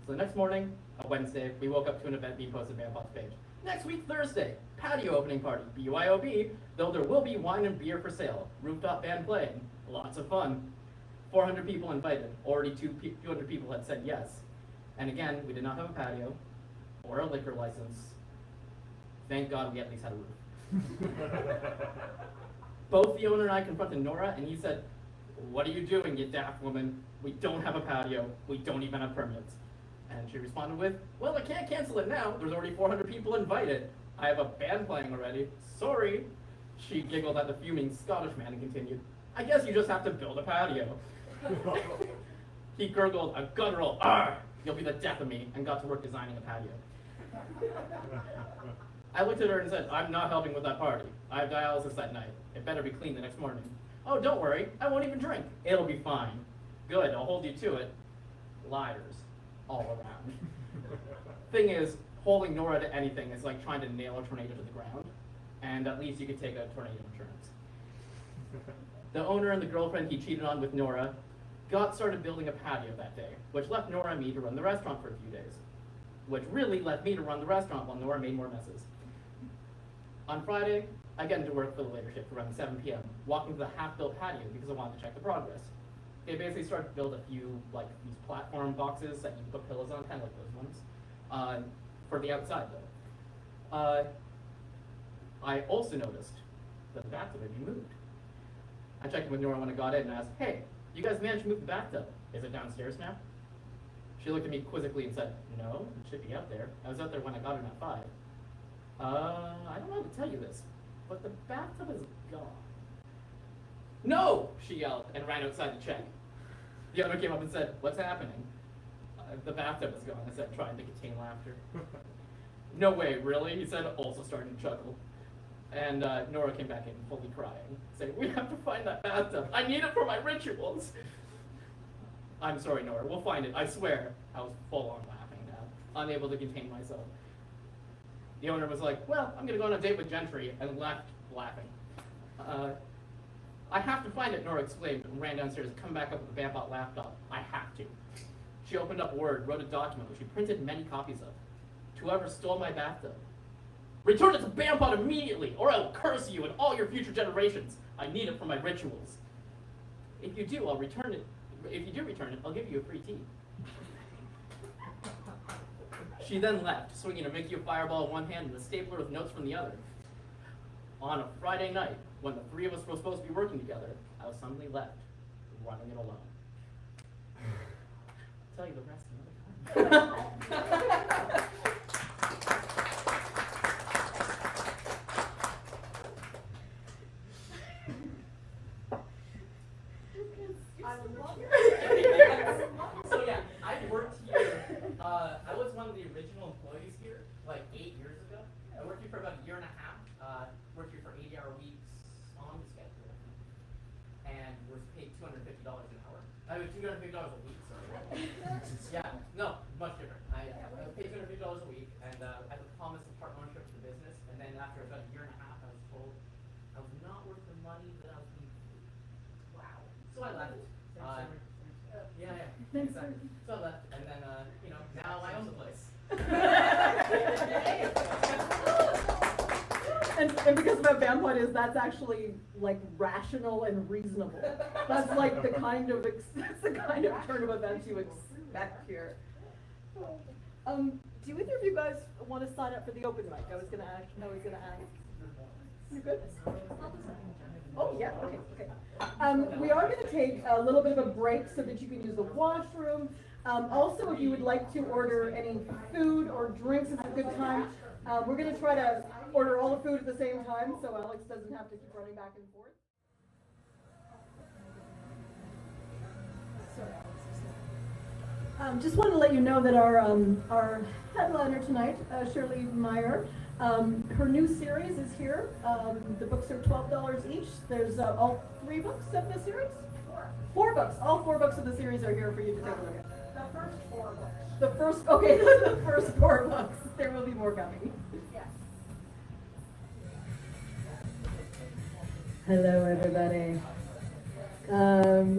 So the next morning, a Wednesday, we woke up to an event being posted on Bampot's page. Next week, Thursday, patio opening party, BYOB, though there will be wine and beer for sale. Rooftop band playing. Lots of fun. 400 people invited. Already 200 people had said yes. And again, we did not have a patio or a liquor license. Thank God we at least had a roof. Both the owner and I confronted Nora, and he said, "What are you doing, you daft woman? We don't have a patio. We don't even have permits." And she responded with, "Well, I can't cancel it now. There's already 400 people invited. I have a band playing already. Sorry." She giggled at the fuming Scottish man and continued, "I guess you just have to build a patio." He gurgled a guttural, "Arr! You'll be the death of me," and got to work designing a patio. I looked at her and said, "I'm not helping with that party. I have dialysis that night. It better be clean the next morning." "Oh, don't worry. I won't even drink. It'll be fine." "Good, I'll hold you to it." Liars all around. Thing is, holding Nora to anything is like trying to nail a tornado to the ground, and at least you could take a tornado insurance. The owner and the girlfriend he cheated on with Nora got started building a patio that day, which left Nora and me to run the restaurant for a few days, which really left me to run the restaurant while Nora made more messes. On Friday, I get into work for the later shift around 7 p.m., walking to the half-built patio because I wanted to check the progress. They basically started to build a few, these platform boxes that you can put pillows on, kind of like those ones, for the outside, though. I also noticed that the bathtub had been moved. I checked in with Nora when I got in and asked, "Hey, you guys managed to move the bathtub. Is it downstairs now?" She looked at me quizzically and said, "No, it should be out there. I was out there when I got in at 5. I don't know how to tell you this, but the bathtub is gone." "No!" she yelled and ran outside to check. The owner came up and said, "What's happening?" "The bathtub is gone," I said, trying to contain laughter. "No way, really?" he said, also starting to chuckle. And Nora came back in fully crying, saying, "We have to find that bathtub. I need it for my rituals." "I'm sorry, Nora. We'll find it. I swear." I was full on laughing now, unable to contain myself. The owner was like, "Well, I'm going to go on a date with Gentry," and left laughing. "I have to find it," Nora exclaimed, and ran downstairs and come back up with the Bampot laptop. "I have to." She opened up Word, wrote a document which she printed many copies of. "To whoever stole my bathtub, Return it to Bampot immediately, or I will curse you and all your future generations. I need it for my rituals. If you do, I'll return it. If you do return it, I'll give you a free tea. She then left, swinging a Mickey of Fireball in one hand and a stapler with notes from the other. On a Friday night, when the three of us were supposed to be working together, I was suddenly left, running it alone. I'll tell you the rest another time. So yeah, I worked here. I was one of the original employees here, like 8 years ago. I worked here for about a year and a half. Worked here for 80-hour weeks on the schedule, and was paid $250 an hour. I mean, $250 a week. Sorry. Yeah, no, much different. I was paid $250 a week, and I was promised a part ownership of the business. And then after about a year and a half, I was told I was not worth the money that I was being paid. Wow. So I left. Yeah. Exactly. So I left, and then now I own the place. And because of what Bampot is, that's actually like rational and reasonable. That's like the kind of turn of events you expect here. Do either of you guys want to sign up for the open mic? I was gonna ask. You good? Oh yeah. Okay. We are going to take a little bit of a break so that you can use the washroom. Also, if you would like to order any food or drinks, it's a good time. We're going to try to order all the food at the same time, so Alex doesn't have to keep running back and forth. Just wanted to let you know that our headliner tonight, Shirley Meier, her new series is here. The books are $12 each. There's all 3 books of the series? 4 books. All 4 books of the series are here for you to take a look at. The first 4 books. The first 4 books. There will be more coming. Yes. Hello, everybody.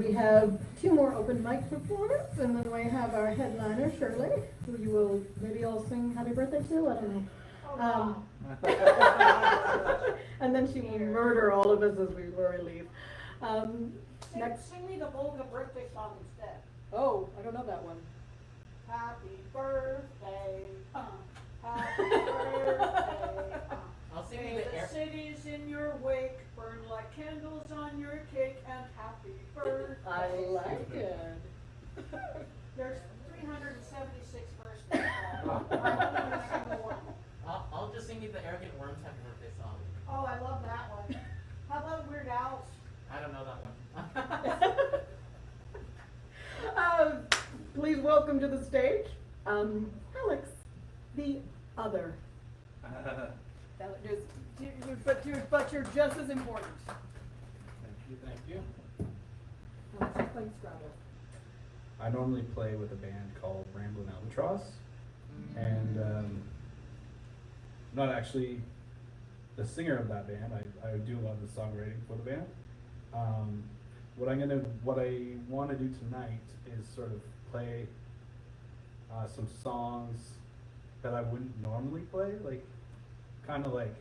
We have 2 more open mic performers, and then we have our headliner, Shirley, who you will maybe all sing happy birthday to, I don't know. And then she will murder all of us as we leave. Next. Sing me the Volga birthday song instead. Oh, I don't know that one. Happy birthday, happy birthday. I'll sing May you the air. cities in your wake burn like candles on your cake, and happy birthday. I like it. There's 376 birthdays. I'm only gonna sing the one. I'll just sing you the Arrogant Worms Happy Birthday song. Oh, I love that one. How about Weird Al's? I don't know that one. Please welcome to the stage, Alex, the other. But you're just as important. Thank you. Alex is playing Scrabble. I normally play with a band called Ramblin' Albatross, and I'm not actually the singer of that band. I do a lot of the songwriting for the band. What I want to do tonight is sort of play some songs that I wouldn't normally play, like kind of like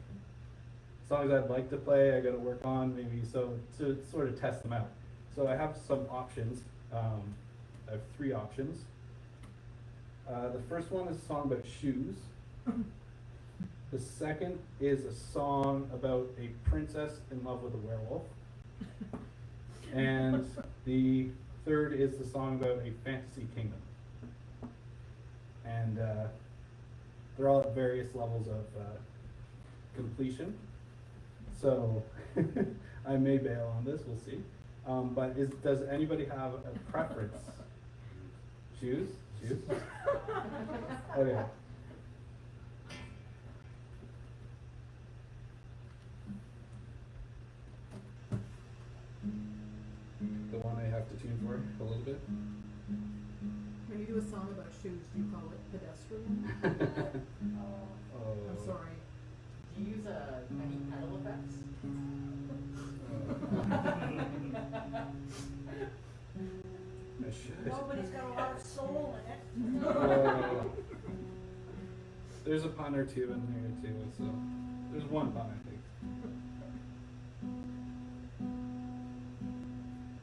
songs I'd like to play. I got to work on maybe so to sort of test them out. So I have some options. I have 3 options. The first one is a song about shoes. The second is a song about a princess in love with a werewolf. And the third is the song about a fantasy kingdom. And they're all at various levels of completion. So I may bail on this, we'll see. But does anybody have a preference? Shoes? Shoes? Okay. The one I have to tune for a little bit. When you do a song about shoes, do you call it pedestrian? Oh. I'm sorry. Do you use any pedal effects? I should. Nobody's got a lot of soul in it. There's a pun or 2 in there too, so. There's one pun, I think.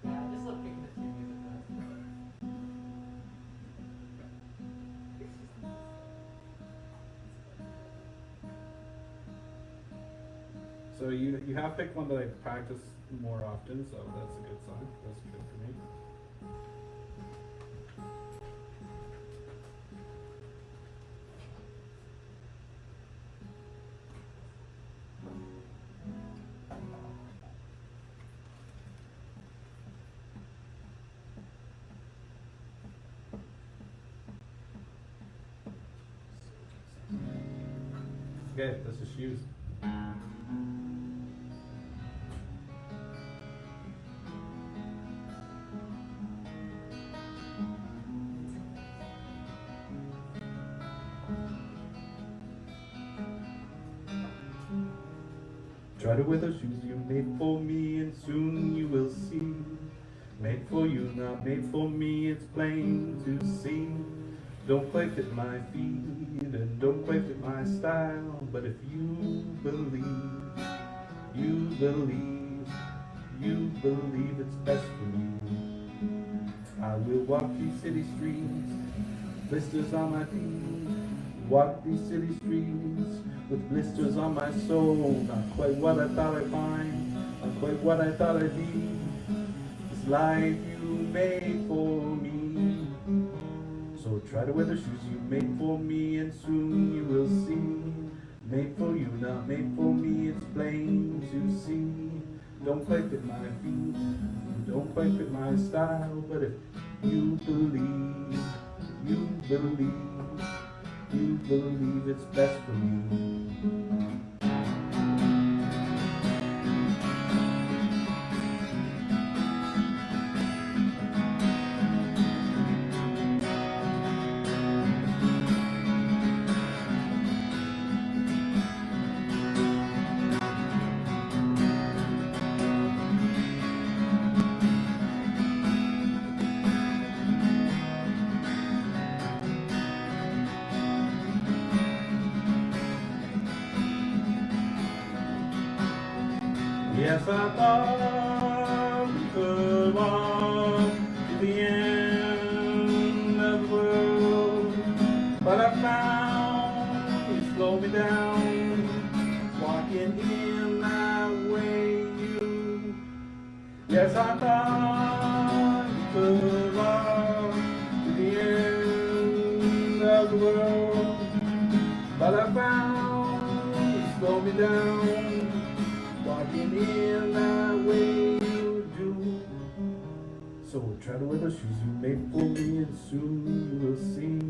Yeah, I just love picking the two music though. So you have picked one that I practice more often, so that's a good sign. That's good for me. Okay, this is shoes. Try to wear the shoes you made for me, and soon you will see. Made for you, not made for me, it's plain to see. Don't quite fit my feet, and don't quite fit my style. But if you believe, you believe, you believe it's best for me. I will walk these city streets, blisters on my feet. Walk these city streets with blisters on my soul. Not quite what I thought I'd find, not quite what I thought I'd be. This life you made for me. So try to wear the shoes you made for me, and soon you will see. Made for you, not made for me, it's plain to see. Don't quite fit my feet, don't quite fit my style. But if you believe, you believe, you believe it's best for me. Yes, I thought we could walk to the end of the world, but I found you slowed me down, walking in that way. You, yes, I thought we could walk to the end of the world, but I found you slowed me down, walking in that way you do. So try to wear the shoes you made for me, and soon you will see.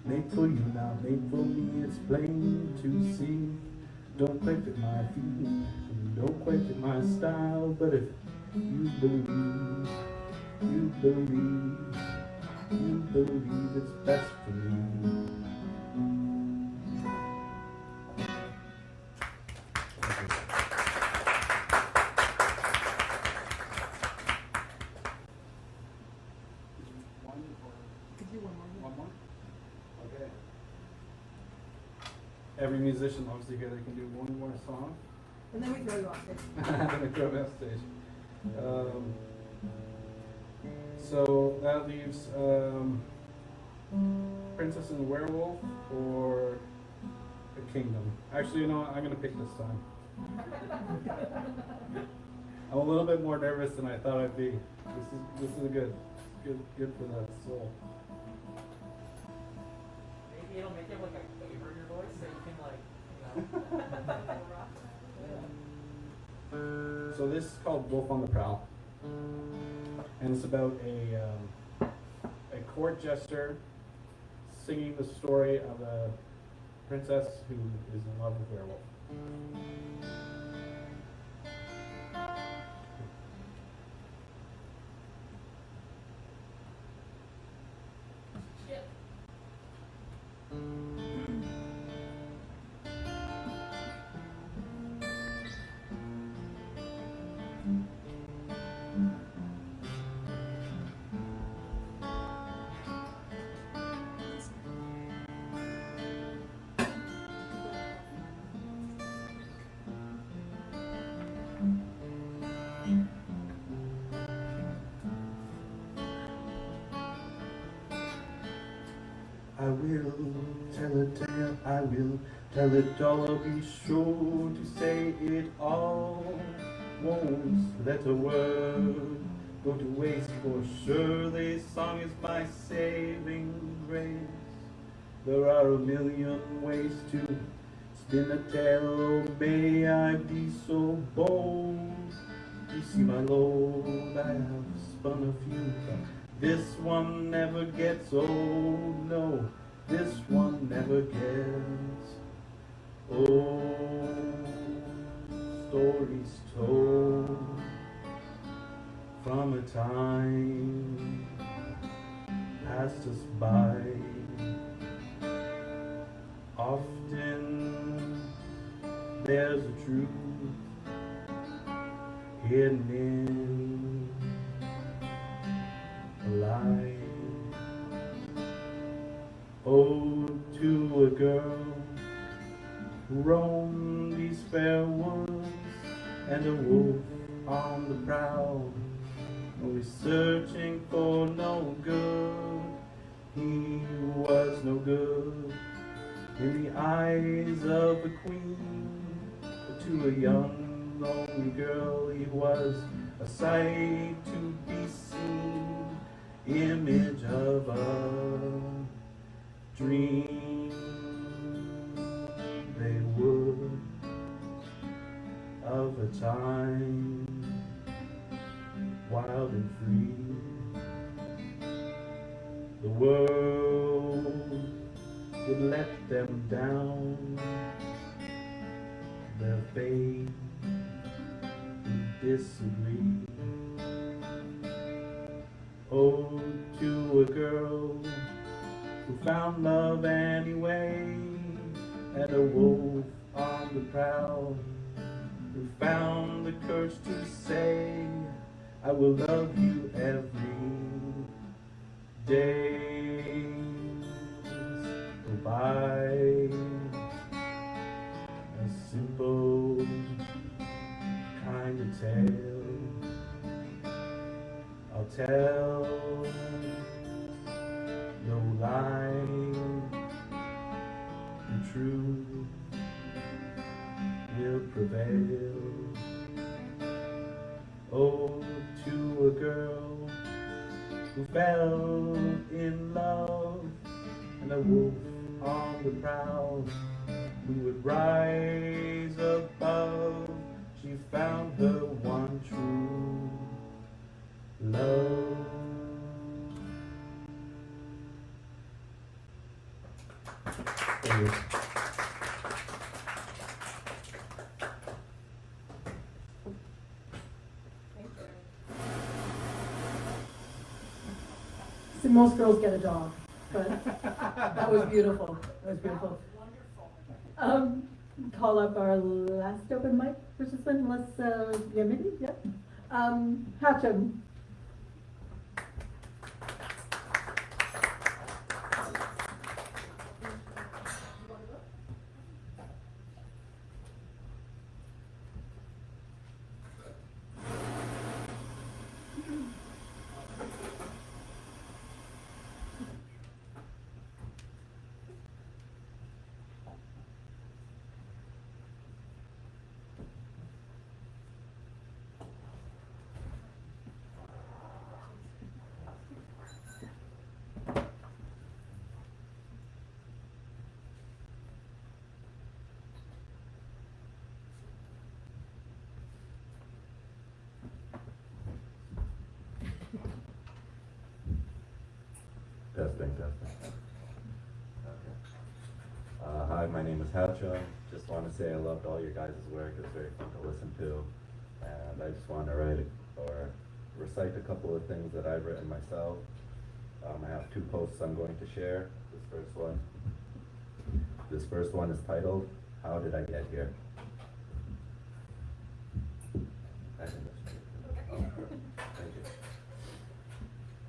Made for you, not made for me, it's plain to see. Don't quite fit my feet, don't quite fit my style. But if you believe, you believe, you believe it's best for me. Could do one more. One more? Okay. Every musician obviously here, they can do one more song. And then we throw you off stage. Then we throw me off stage. So that leaves Princess and the Werewolf or The Kingdom. Actually, you know what? I'm gonna pick this time. I'm a little bit more nervous than I thought I'd be. This is good for the soul. Maybe it'll make it like a favor in your voice so you can like, you know. So this is called Wolf on the Prowl, and it's about a court jester singing the story of a princess who is in love with a werewolf. will tell a tale, I will tell it all, I'll be sure to say it all. Won't let a word go to waste, for sure this song is my saving grace. There are a million ways to spin a tale, oh may I be so bold. You see my load, I have spun a few, but this one never gets old, no, this one never gets old. Stories told from a time passed us by. Often there's a truth hidden in a lie. Ode to a girl who roamed these fair woods, and a wolf on the prowl, always searching for no good. He was no good in the eyes of a queen, but to a young lonely girl he was a sight to be seen, image of a dream. They would of a time wild and free. The world would let them down, their fate would disagree. Oh, to a girl who found love anyway, and a wolf on the prowl who found the courage to say, I will love you every day. Go by a simple kind of tale. I'll tell no lie, and truth will prevail. Oh, to a girl who fell in love, and a wolf on the prowl who would rise above. She found her one true love. Thank you. See, most girls get a dog, but that was beautiful. That was beautiful. Wonderful. Call up our last open mic participant, unless, yeah, maybe, yeah. Hatcham. Testing. Okay. Hi, my name is Hatcha. Just want to say I loved all your guys' work. It was very fun to listen to. And I just want to recite a couple of things that I've written myself. I have 2 posts I'm going to share. This first one is titled, How Did I Get Here? Thank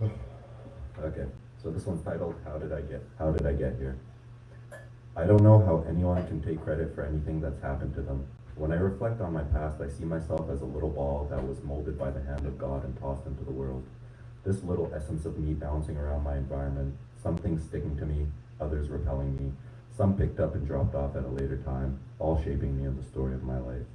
you. Okay. So this one's titled, How Did I Get Here? I don't know how anyone can take credit for anything that's happened to them. When I reflect on my past, I see myself as a little ball that was molded by the hand of God and tossed into the world. This little essence of me bouncing around my environment, something sticking to me, others repelling me, some picked up and dropped off at a later time, all shaping me in the story of my life.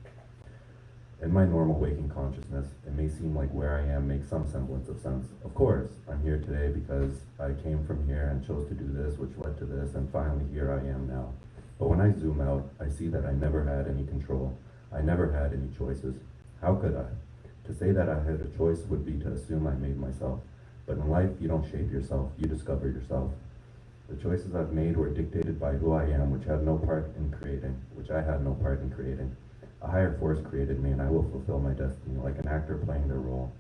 In my normal waking consciousness, it may seem like where I am makes some semblance of sense. Of course, I'm here today because I came from here and chose to do this, which led to this, and finally here I am now. But when I zoom out, I see that I never had any control. I never had any choices. How could I? To say that I had a choice would be to assume I made myself. But in life, you don't shape yourself, you discover yourself. The choices I've made were dictated by who I am, which I had no part in creating. A higher force created me, and I will fulfill my destiny, like an actor playing their role.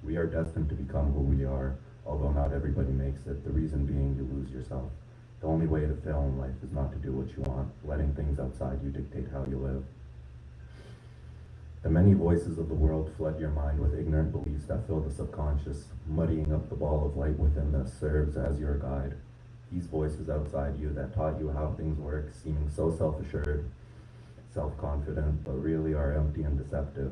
We are destined to become who we are, although not everybody makes it, the reason being you lose yourself. The only way to fail in life is not to do what you want, letting things outside you dictate how you live. The many voices of the world flood your mind with ignorant beliefs that fill the subconscious, muddying up the ball of light within that serves as your guide. These voices outside you that taught you how things work, seeming so self-assured, self-confident, but really are empty and deceptive.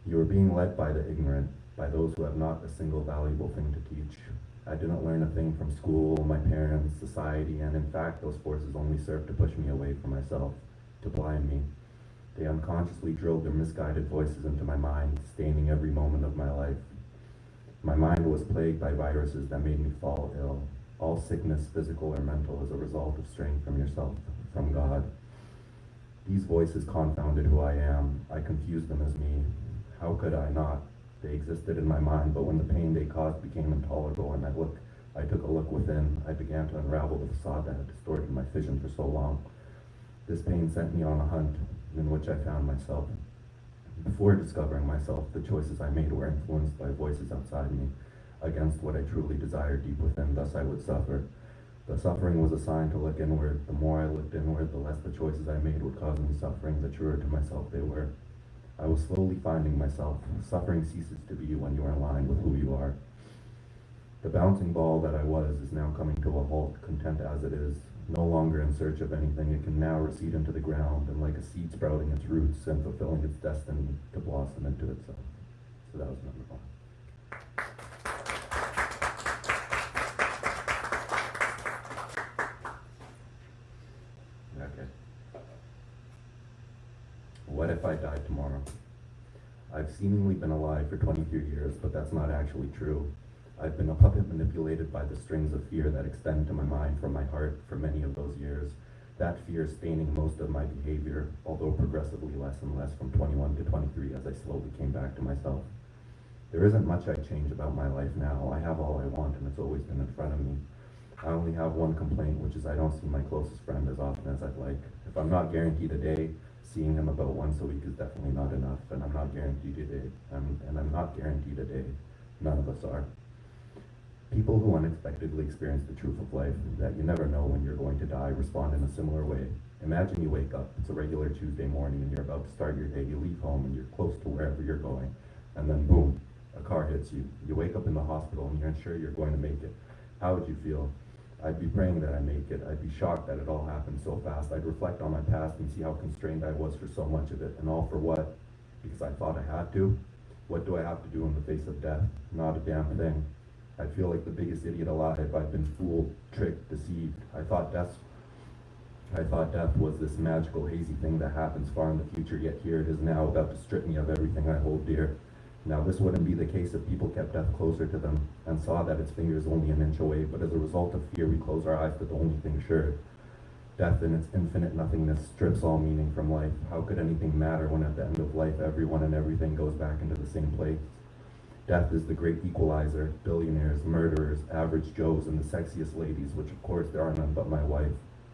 You are being led by the ignorant, by those who have not a single valuable thing to teach. I didn't learn a thing from school, my parents, society, and in fact, those forces only served to push me away from myself, to blind me. They unconsciously drilled their misguided voices into my mind, staining every moment of my life. My mind was plagued by viruses that made me fall ill. All sickness, physical or mental, is a result of straying from yourself, from God. These voices confounded who I am. I confused them as me. How could I not? They existed in my mind, but when the pain they caused became intolerable and I took a look within, I began to unravel the facade that had distorted my vision for so long. This pain sent me on a hunt in which I found myself. Before discovering myself, the choices I made were influenced by voices outside me, against what I truly desired deep within, thus I would suffer. The suffering was a sign to look inward. The more I looked inward, the less the choices I made would cause me suffering, the truer to myself they were. I was slowly finding myself. Suffering ceases to be when you are in line with who you are. The bouncing ball that I was is now coming to a halt, content as it is. No longer in search of anything, it can now recede into the ground, and like a seed sprouting its roots and fulfilling its destiny to blossom into itself. So that was number one. Okay. What if I died tomorrow? I've seemingly been alive for 23 years, but that's not actually true. I've been a puppet manipulated by the strings of fear that extend to my mind from my heart for many of those years. That fear staining most of my behavior, although progressively less and less from 21 to 23 as I slowly came back to myself. There isn't much I'd change about my life now. I have all I want and it's always been in front of me. I only have one complaint, which is I don't see my closest friend as often as I'd like. If I'm not guaranteed a day, seeing him about once a week is definitely not enough, and I'm not guaranteed a day. I'm not guaranteed a day. None of us are. People who unexpectedly experience the truth of life, that you never know when you're going to die, respond in a similar way. Imagine you wake up, it's a regular Tuesday morning, and you're about to start your day. You leave home and you're close to wherever you're going, and then boom, a car hits you. You wake up in the hospital and you're unsure you're going to make it. How would you feel? I'd be praying that I make it. I'd be shocked that it all happened so fast. I'd reflect on my past and see how constrained I was for so much of it, and all for what? Because I thought I had to? What do I have to do in the face of death? Not a damn thing. I feel like the biggest idiot alive. I've been fooled, tricked, deceived. I thought death was this magical, hazy thing that happens far in the future, yet here it is now, about to strip me of everything I hold dear. Now this wouldn't be the case if people kept death closer to them and saw that its finger is only an inch away, but as a result of fear we close our eyes to the only thing sure. Death in its infinite nothingness strips all meaning from life. How could anything matter when at the end of life everyone and everything goes back into the same place? Death is the great equalizer, billionaires, murderers, average Joes, and the sexiest ladies, which of course there are none but my wife.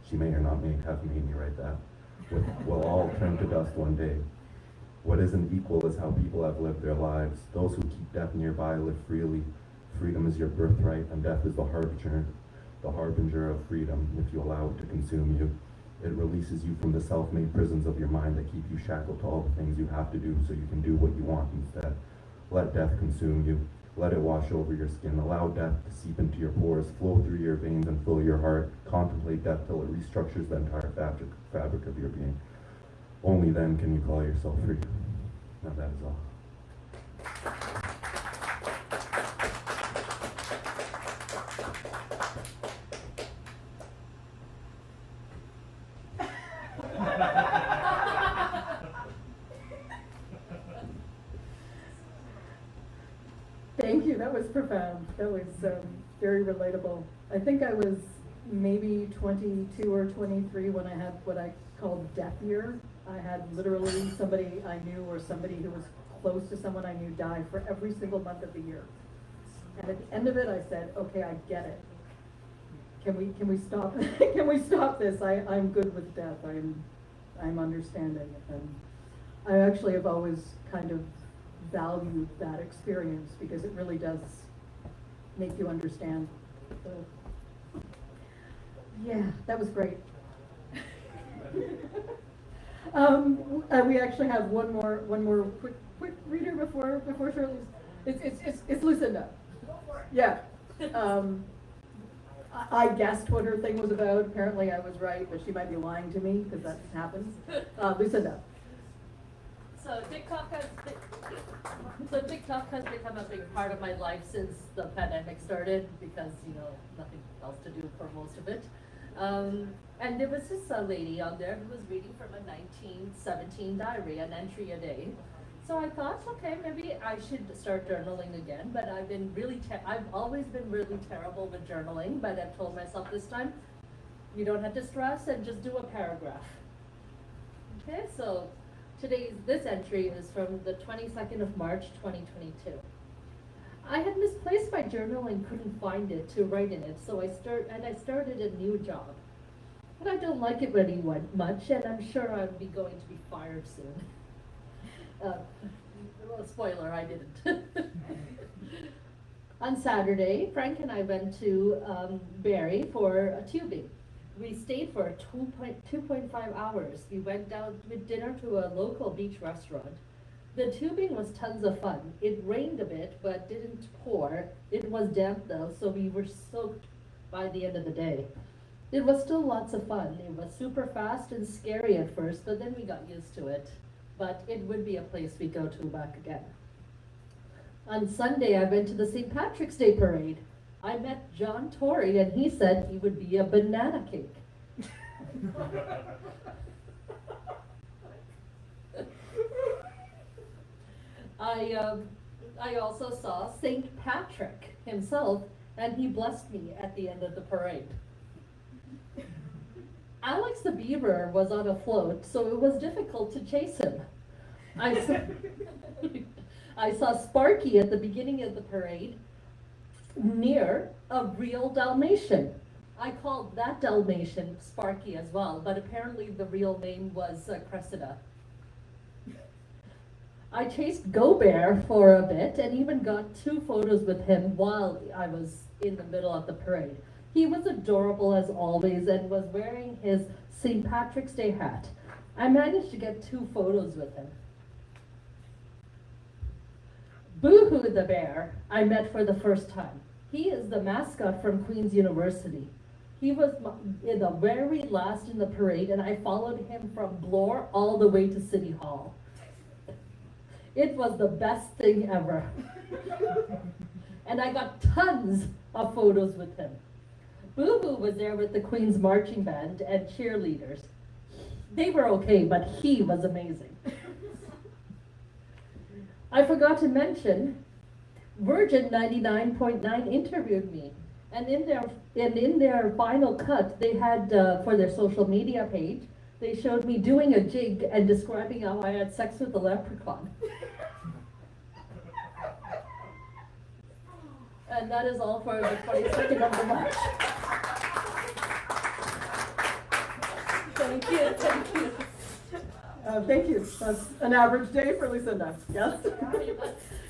She may or not have made me write that. Will all turn to dust one day. What isn't equal is how people have lived their lives. Those who keep death nearby live freely. Freedom is your birthright, and death is the harbinger of freedom if you allow it to consume you. It releases you from the self-made prisons of your mind that keep you shackled to all the things you have to do so you can do what you want instead. Let death consume you. Let it wash over your skin. Allow death to seep into your pores, flow through your veins, and fill your heart. Contemplate death till it restructures the entire fabric of your being. Only then can you call yourself free. Now that is all. Thank you, that was profound. That was very relatable. I think I was maybe 22 or 23 when I had what I called death year. I had literally somebody I knew or somebody who was close to someone I knew die for every single month of the year. And at the end of it, I said, okay, I get it. Can we stop? Can we stop this? I'm good with death. I'm understanding. And I actually have always kind of valued that experience because it really does make you understand. So, yeah, that was great. We actually have one more quick reader before Shirley's. It's Lucinda. Yeah. I guessed what her thing was about. Apparently I was right, but she might be lying to me because that happens. Lucinda. So TikTok has become a big part of my life since the pandemic started because, nothing else to do for most of it. And there was this lady on there who was reading from a 1917 diary, an entry a day. So I thought, okay, maybe I should start journaling again, but I've always been really terrible with journaling, but I've told myself this time, you don't have to stress and just do a paragraph. Okay, so this entry is from the 22nd of March, 2022. I had misplaced my journal and couldn't find it to write in it, so I started a new job. But I don't like it very much, and I'm sure I'll be going to be fired soon. Well, spoiler, I didn't. On Saturday, Frank and I went to Barrie for a tubing. We stayed for 2.5 hours. We went down with dinner to a local beach restaurant. The tubing was tons of fun. It rained a bit, but didn't pour. It was damp though, so we were soaked by the end of the day. It was still lots of fun. It was super fast and scary at first, but then we got used to it. But it would be a place we go to back again. On Sunday, I went to the St. Patrick's Day parade. I met John Tory, and he said he would be a banana cake. I also saw St. Patrick himself, and he blessed me at the end of the parade. Alex the beaver was on a float, so it was difficult to chase him. I saw Sparky at the beginning of the parade near a real Dalmatian. I called that Dalmatian Sparky as well, but apparently the real name was Cressida. I chased Go Bear for a bit and even got 2 photos with him while I was in the middle of the parade. He was adorable as always and was wearing his St. Patrick's Day hat. I managed to get 2 photos with him. Boo-Hoo the bear I met for the first time. He is the mascot from Queen's University. He was in the very last in the parade, and I followed him from Bloor all the way to City Hall. It was the best thing ever. And I got tons of photos with him. Boo-Hoo was there with the Queen's marching band and cheerleaders. They were okay, but he was amazing. I forgot to mention, Virgin 99.9 interviewed me, and in their final cut, they had for their social media page, they showed me doing a jig and describing how I had sex with a leprechaun. And that is all for the 22nd of the March. Thank you, thank you. Thank you. That's an average day for Lucinda. Yes?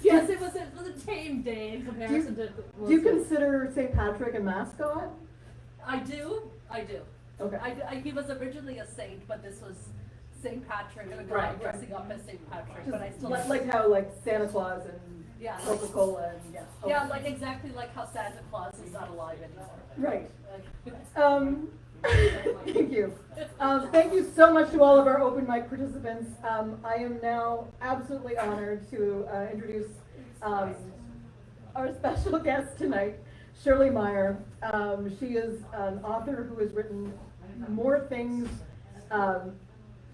Yes, it was a tame day in comparison to. Do you consider St. Patrick a mascot? I do. Okay. He was originally a saint, but this was St. Patrick and a guy Right. dressing up as St. Patrick. Just But I still like how Santa Claus and Yeah. Coca-Cola and yeah. Yeah, like exactly like how Santa Claus is not alive anymore. Right. Like, Thank you. Thank you so much to all of our open mic participants. I am now absolutely honored to introduce our special guest tonight, Shirley Meier. She is an author who has written more things,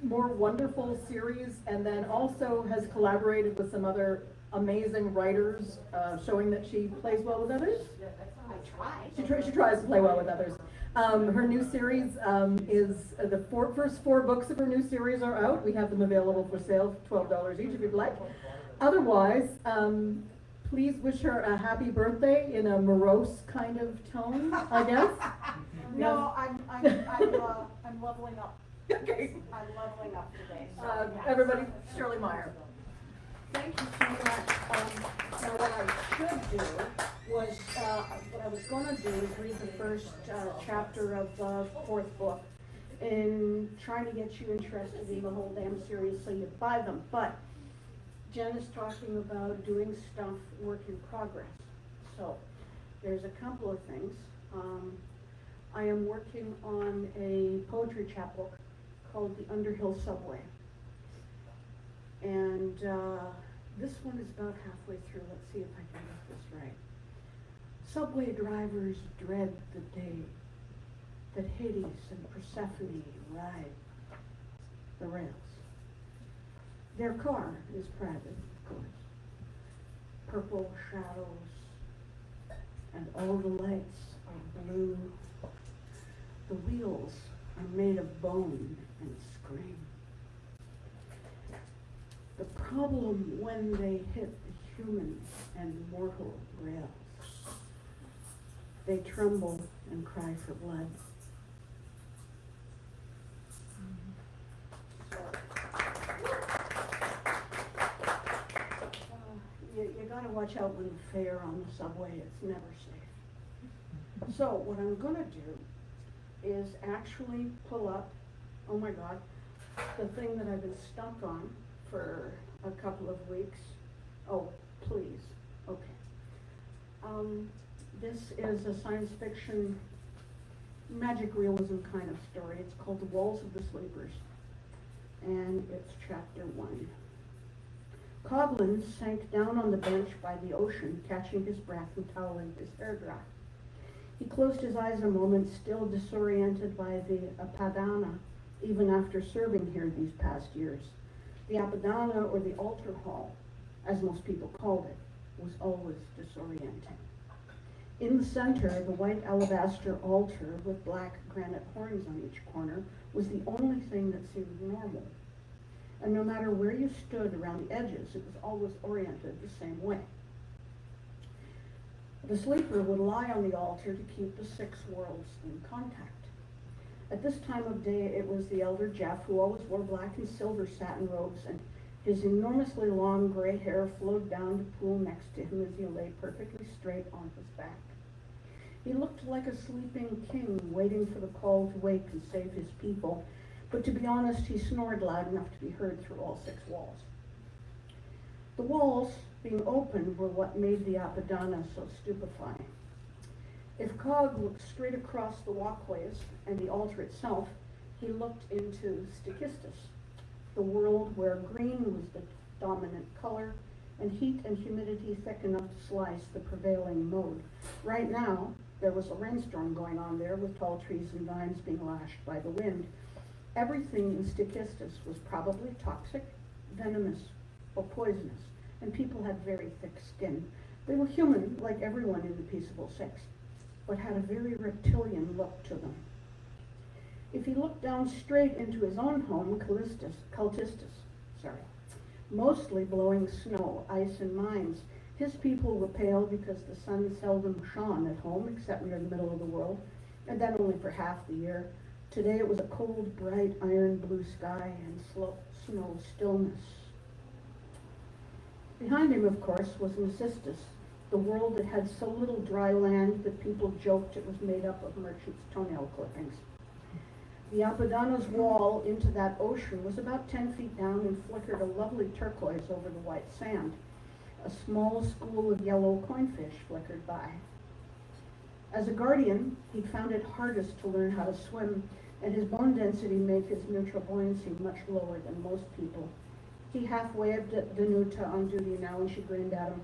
more wonderful series, and then also has collaborated with some other amazing writers, showing that she plays well with others. I tried. She tries to play well with others. Her new series is the first four books of her new series are out. We have them available for sale, $12 each if you'd like. Otherwise, please wish her a happy birthday in a morose kind of tone, I guess. No, I'm leveling up. Okay. I'm leveling up today. So, yeah. Everybody, Shirley Meier. Thank you so much. Now what I should do was, what I was gonna do is read the first chapter of the fourth book and trying to get you interested in the whole damn series so you buy them. But Jen is talking about doing stuff, work in progress. So there's a couple of things. I am working on a poetry chapbook called The Underhill Subway. And this one is about halfway through. Let's see if I can get this right. Subway drivers dread the day that Hades and Persephone ride the rails. Their car is private, of course. Purple shadows, and all the lights are blue. The wheels are made of bone and scream. The problem when they hit the human and mortal rails, they tremble and cry for blood. You gotta watch out when the fare on the subway, it's never safe. So what I'm gonna do is actually pull up, oh my God, the thing that I've been stuck on for a couple of weeks. Oh, please, okay. This is a science fiction, magic realism kind of story. It's called The Walls of the Sleepers, and it's chapter 1. Coghlan sank down on the bench by the ocean, catching his breath and toweling his hair dry. He closed his eyes a moment, still disoriented by the Apadana, even after serving here these past years. The Apadana, or the altar hall, as most people called it, was always disorienting. In the center, the white alabaster altar with black granite horns on each corner was the only thing that seemed normal. And no matter where you stood around the edges, it was always oriented the same way. The sleeper would lie on the altar to keep the 6 worlds in contact. At this time of day, it was the elder Jeff, who always wore black and silver satin robes, and his enormously long gray hair flowed down to pool next to him as he lay perfectly straight on his back. He looked like a sleeping king waiting for the call to wake and save his people, but to be honest, he snored loud enough to be heard through all 6 walls. The walls, being open, were what made the Apadana so stupefying. If Cog looked straight across the walkways and the altar itself, he looked into Stikistus, the world where green was the dominant color and heat and humidity thick enough to slice the prevailing mode. Right now, there was a rainstorm going on there with tall trees and vines being lashed by the wind. Everything in Stikistus was probably toxic, venomous, or poisonous, and people had very thick skin. They were human, like everyone in the Peaceable Six, but had a very reptilian look to them. If he looked down straight into his own home, Cultistus, mostly blowing snow, ice, and mines, his people were pale because the sun seldom shone at home, except near the middle of the world, and then only for half the year. Today it was a cold, bright, iron blue sky and snow stillness. Behind him, of course, was Mycistus, the world that had so little dry land that people joked it was made up of merchants' toenail clippings. The Apadana's wall into that ocean was about 10 feet down and flickered a lovely turquoise over the white sand. A small school of yellow coinfish flickered by. As a guardian, he found it hardest to learn how to swim, and his bone density made his neutral buoyancy much lower than most people. He half-waved at Danuta on duty now, and she grinned at him.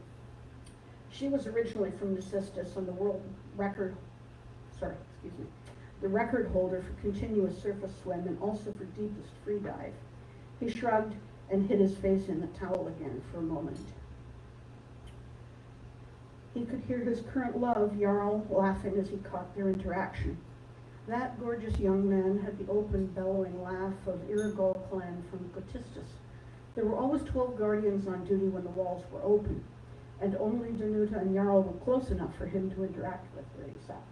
She was originally from Mycistus and the record holder for continuous surface swim and also for deepest free dive. He shrugged and hid his face in the towel again for a moment. He could hear his current love, Jarl, laughing as he caught their interaction. That gorgeous young man had the open, bellowing laugh of Irigol clan from Gotistus. There were always 12 guardians on duty when the walls were open, and only Danuta and Jarl were close enough for him to interact with where he sat.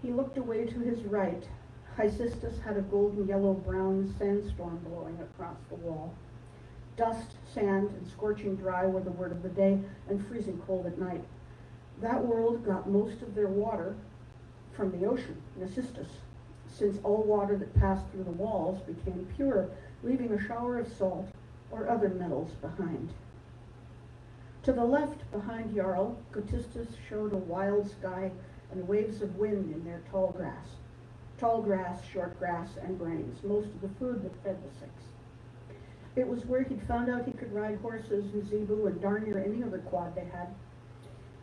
He looked away to his right. Hysistus had a golden yellow-brown sandstorm blowing across the wall. Dust, sand, and scorching dry were the word of the day, and freezing cold at night. That world got most of their water from the ocean, Nacistus, since all water that passed through the walls became pure, leaving a shower of salt or other metals behind. To the left, behind Jarl, Gotistus showed a wild sky and waves of wind in their tall grass. Tall grass, short grass, and grains, most of the food that fed the six. It was where he'd found out he could ride horses and zebu and darn near any other quad they had.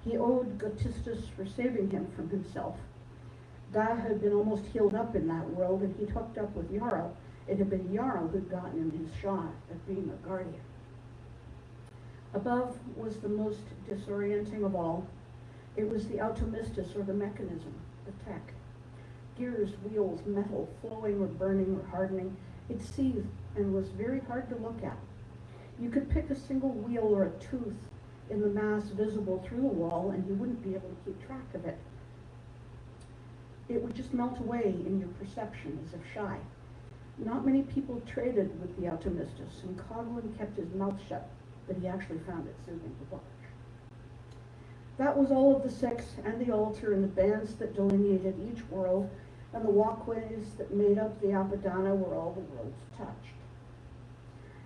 He owed Gotistus for saving him from himself. Da had been almost healed up in that world, and he'd hooked up with Jarl. It had been Jarl who'd gotten him his shot at being a guardian. Above was the most disorienting of all. It was the automistus, or the mechanism, the tech. Gears, wheels, metal, flowing or burning or hardening. It seethed and was very hard to look at. You could pick a single wheel or a tooth in the mass visible through the wall, and you wouldn't be able to keep track of it. It would just melt away in your perception as if shy. Not many people traded with the automistus, and Coghlan kept his mouth shut, but he actually found it soothing to watch. That was all of the six, and the altar, and the bands that delineated each world, and the walkways that made up the Apadana where all the worlds touched.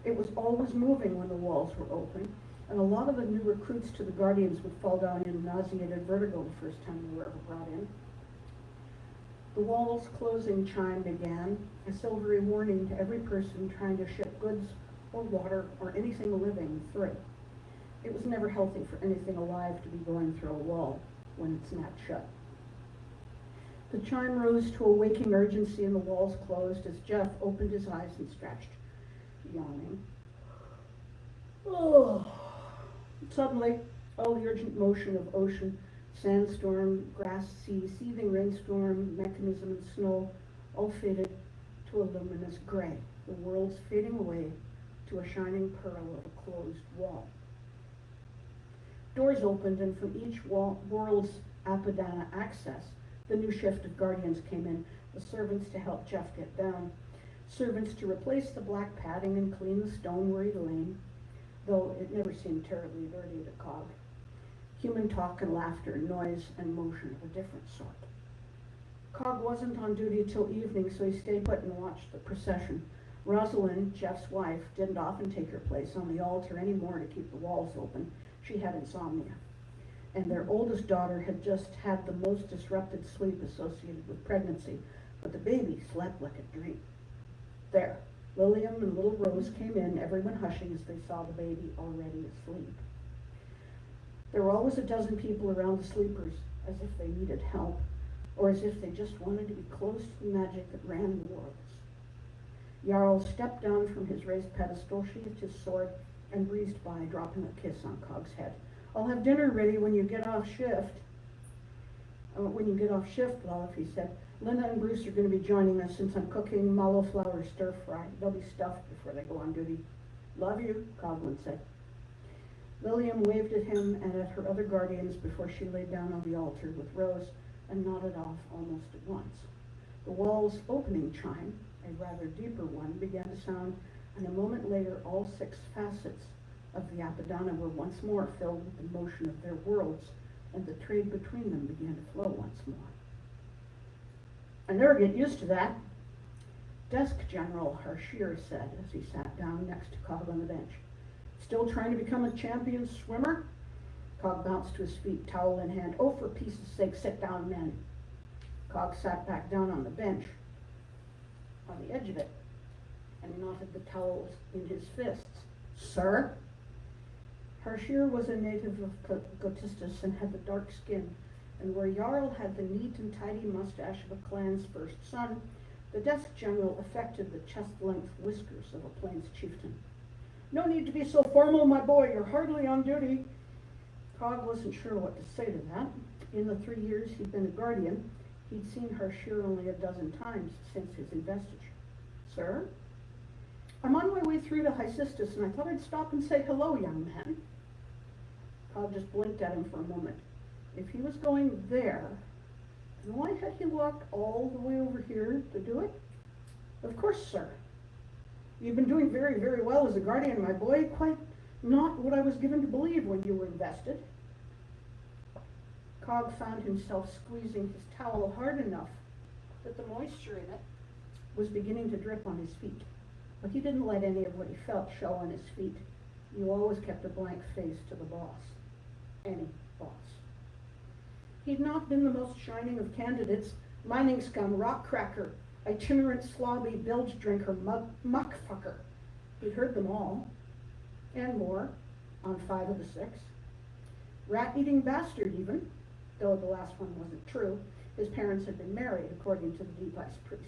It was always moving when the walls were open, and a lot of the new recruits to the Guardians would fall down in nauseated vertigo the first time they were ever brought in. The wall's closing chime began, a silvery warning to every person trying to ship goods or water or anything living through. It was never healthy for anything alive to be going through a wall when it snapped shut. The chime rose to a waking urgency and the walls closed as Jeff opened his eyes and stretched, yawning. Oh. Suddenly, all the urgent motion of ocean, sandstorm, grass, sea, seething rainstorm, mechanism, and snow all faded to a luminous gray, the worlds fading away to a shining pearl of a closed wall. Doors opened, and from each world's Apadana access, the new shift of guardians came in, the servants to help Jeff get down, servants to replace the black padding and clean the stone where he'd lain, though it never seemed terribly dirty to Cog. Human talk and laughter, noise and motion of a different sort. Cog wasn't on duty till evening, so he stayed put and watched the procession. Rosalind, Jeff's wife, didn't often take her place on the altar anymore to keep the walls open. She had insomnia. And their oldest daughter had just had the most disrupted sleep associated with pregnancy, but the baby slept like a dream. There, Lilium and little Rose came in, everyone hushing as they saw the baby already asleep. There were always a dozen people around the sleepers, as if they needed help, or as if they just wanted to be close to the magic that ran the worlds. Jarl stepped down from his raised pedestal, sheathed his sword, and breezed by, dropping a kiss on Cog's head. I'll have dinner ready when you get off shift. Lolif, he said. Linda and Bruce are going to be joining us since I'm cooking mallow flour stir fry. They'll be stuffed before they go on duty. Love you, Coghlan said. Lilium waved at him and at her other guardians before she laid down on the altar with Rose and nodded off almost at once. The wall's opening chime, a rather deeper one, began to sound, and a moment later all six facets of the Apadana were once more filled with the motion of their worlds, and the trade between them began to flow once more. I never get used to that, Desk General Harshir said as he sat down next to Cog on the bench. Still trying to become a champion swimmer? Cog bounced to his feet, towel in hand. Oh, for peace sake, sit down, men. Cog sat back down on the bench, on the edge of it, and knotted the towels in his fists. Sir? Harshir was a native of Gotistus and had the dark skin, and where Jarl had the neat and tidy mustache of a clan's first son, the desk general affected the chest-length whiskers of a plains chieftain. No need to be so formal, my boy. You're hardly on duty. Cog wasn't sure what to say to that. In the 3 years he'd been a guardian, he'd seen Harsher only a dozen times since his investiture. Sir? I'm on my way through to Hysistus, and I thought I'd stop and say hello, young man. Cog just blinked at him for a moment. If he was going there, then why had he walked all the way over here to do it? Of course, sir. You've been doing very, very well as a guardian, my boy. Quite not what I was given to believe when you were invested. Cog found himself squeezing his towel hard enough that the moisture in it was beginning to drip on his feet. But he didn't let any of what he felt show on his feet. You always kept a blank face to the boss. Any boss. He'd not been the most shining of candidates. Mining scum, rock cracker, itinerant slobby, bilge drinker, muck fucker. He'd heard them all, and more, on 5 of the 6. Rat-eating bastard, even, though the last one wasn't true. His parents had been married, according to the deep-ice priest.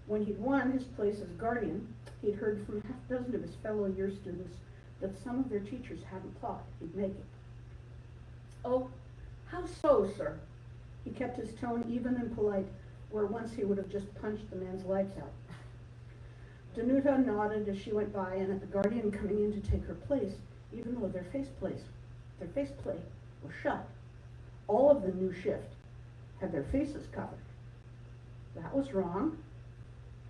When he'd won his place as guardian, he'd heard from half a dozen of his fellow year students that some of their teachers hadn't thought he'd make it. Oh, how so, sir? He kept his tone even and polite, where once he would have just punched the man's lights out. Danuta nodded as she went by, and at the guardian coming in to take her place, even though their faceplate was shut. All of the new shift had their faces covered. That was wrong.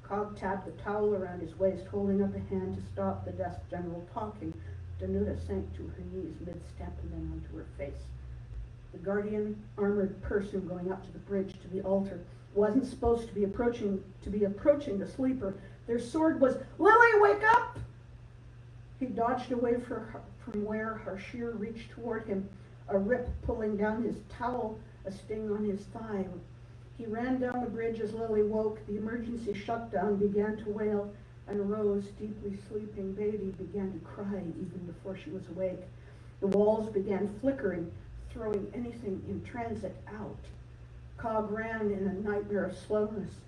Cog tapped the towel around his waist, holding up a hand to stop the desk general talking. Danuta sank to her knees mid-step and then onto her face. The guardian, armored person going up to the bridge to the altar, wasn't supposed to be approaching the sleeper. Their sword was, "Lily, wake up!" He dodged away from where Harsher reached toward him, a rip pulling down his towel, a sting on his thigh. He ran down the bridge as Lily woke. The emergency shutdown began to wail, and Rose, deeply sleeping baby, began to cry even before she was awake. The walls began flickering, throwing anything in transit out. Cog ran in a nightmare of slowness,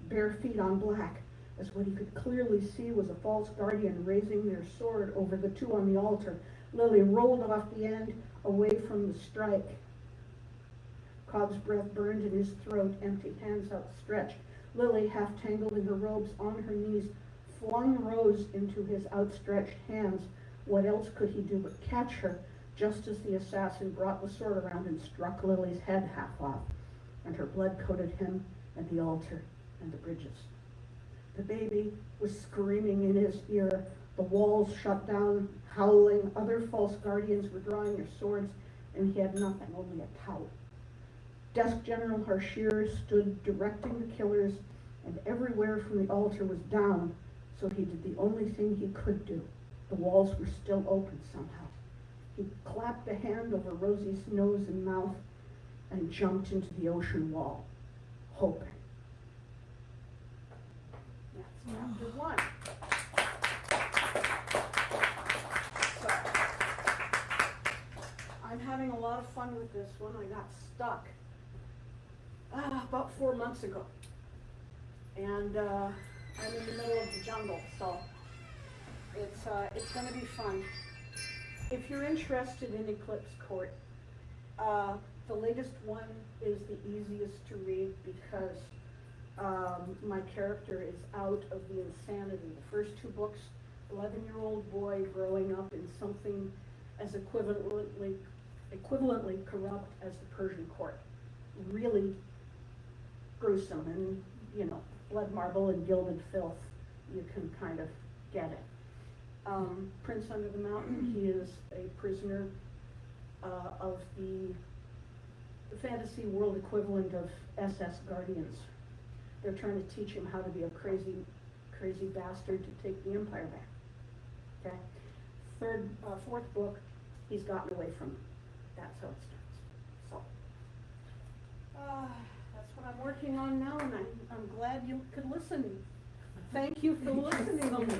bare feet on black, as what he could clearly see was a false guardian raising their sword over the 2 on the altar. Lily rolled off the end, away from the strike. Cog's breath burned in his throat, empty hands outstretched. Lily, half tangled in her robes on her knees, flung Rose into his outstretched hands. What else could he do but catch her, just as the assassin brought the sword around and struck Lily's head half off, and her blood coated him and the altar and the bridges. The baby was screaming in his ear. The walls shut down, howling. Other false guardians were drawing their swords, and he had nothing, only a towel. Desk General Harsher stood directing the killers, and everywhere from the altar was down, so he did the only thing he could do. The walls were still open somehow. He clapped a hand over Rosie's nose and mouth and jumped into the ocean wall, hoping. That's chapter 1. So, I'm having a lot of fun with this one. I got stuck about 4 months ago. And I'm in the middle of the jungle, so it's going to be fun. If you're interested in Eclipse Court, the latest one is the easiest to read because my character is out of the insanity. The first 2 books, 11-year-old boy growing up in something as equivalently corrupt as the Persian court. Really gruesome and, blood marble and gilded filth. You can kind of get it. Prince Under the Mountain, he is a prisoner of the fantasy world equivalent of SS Guardians. They're trying to teach him how to be a crazy bastard to take the empire back. Okay? 4th book, he's gotten away from them. That's how it starts. So, that's what I'm working on now, and I'm glad you could listen. Thank you for listening to me.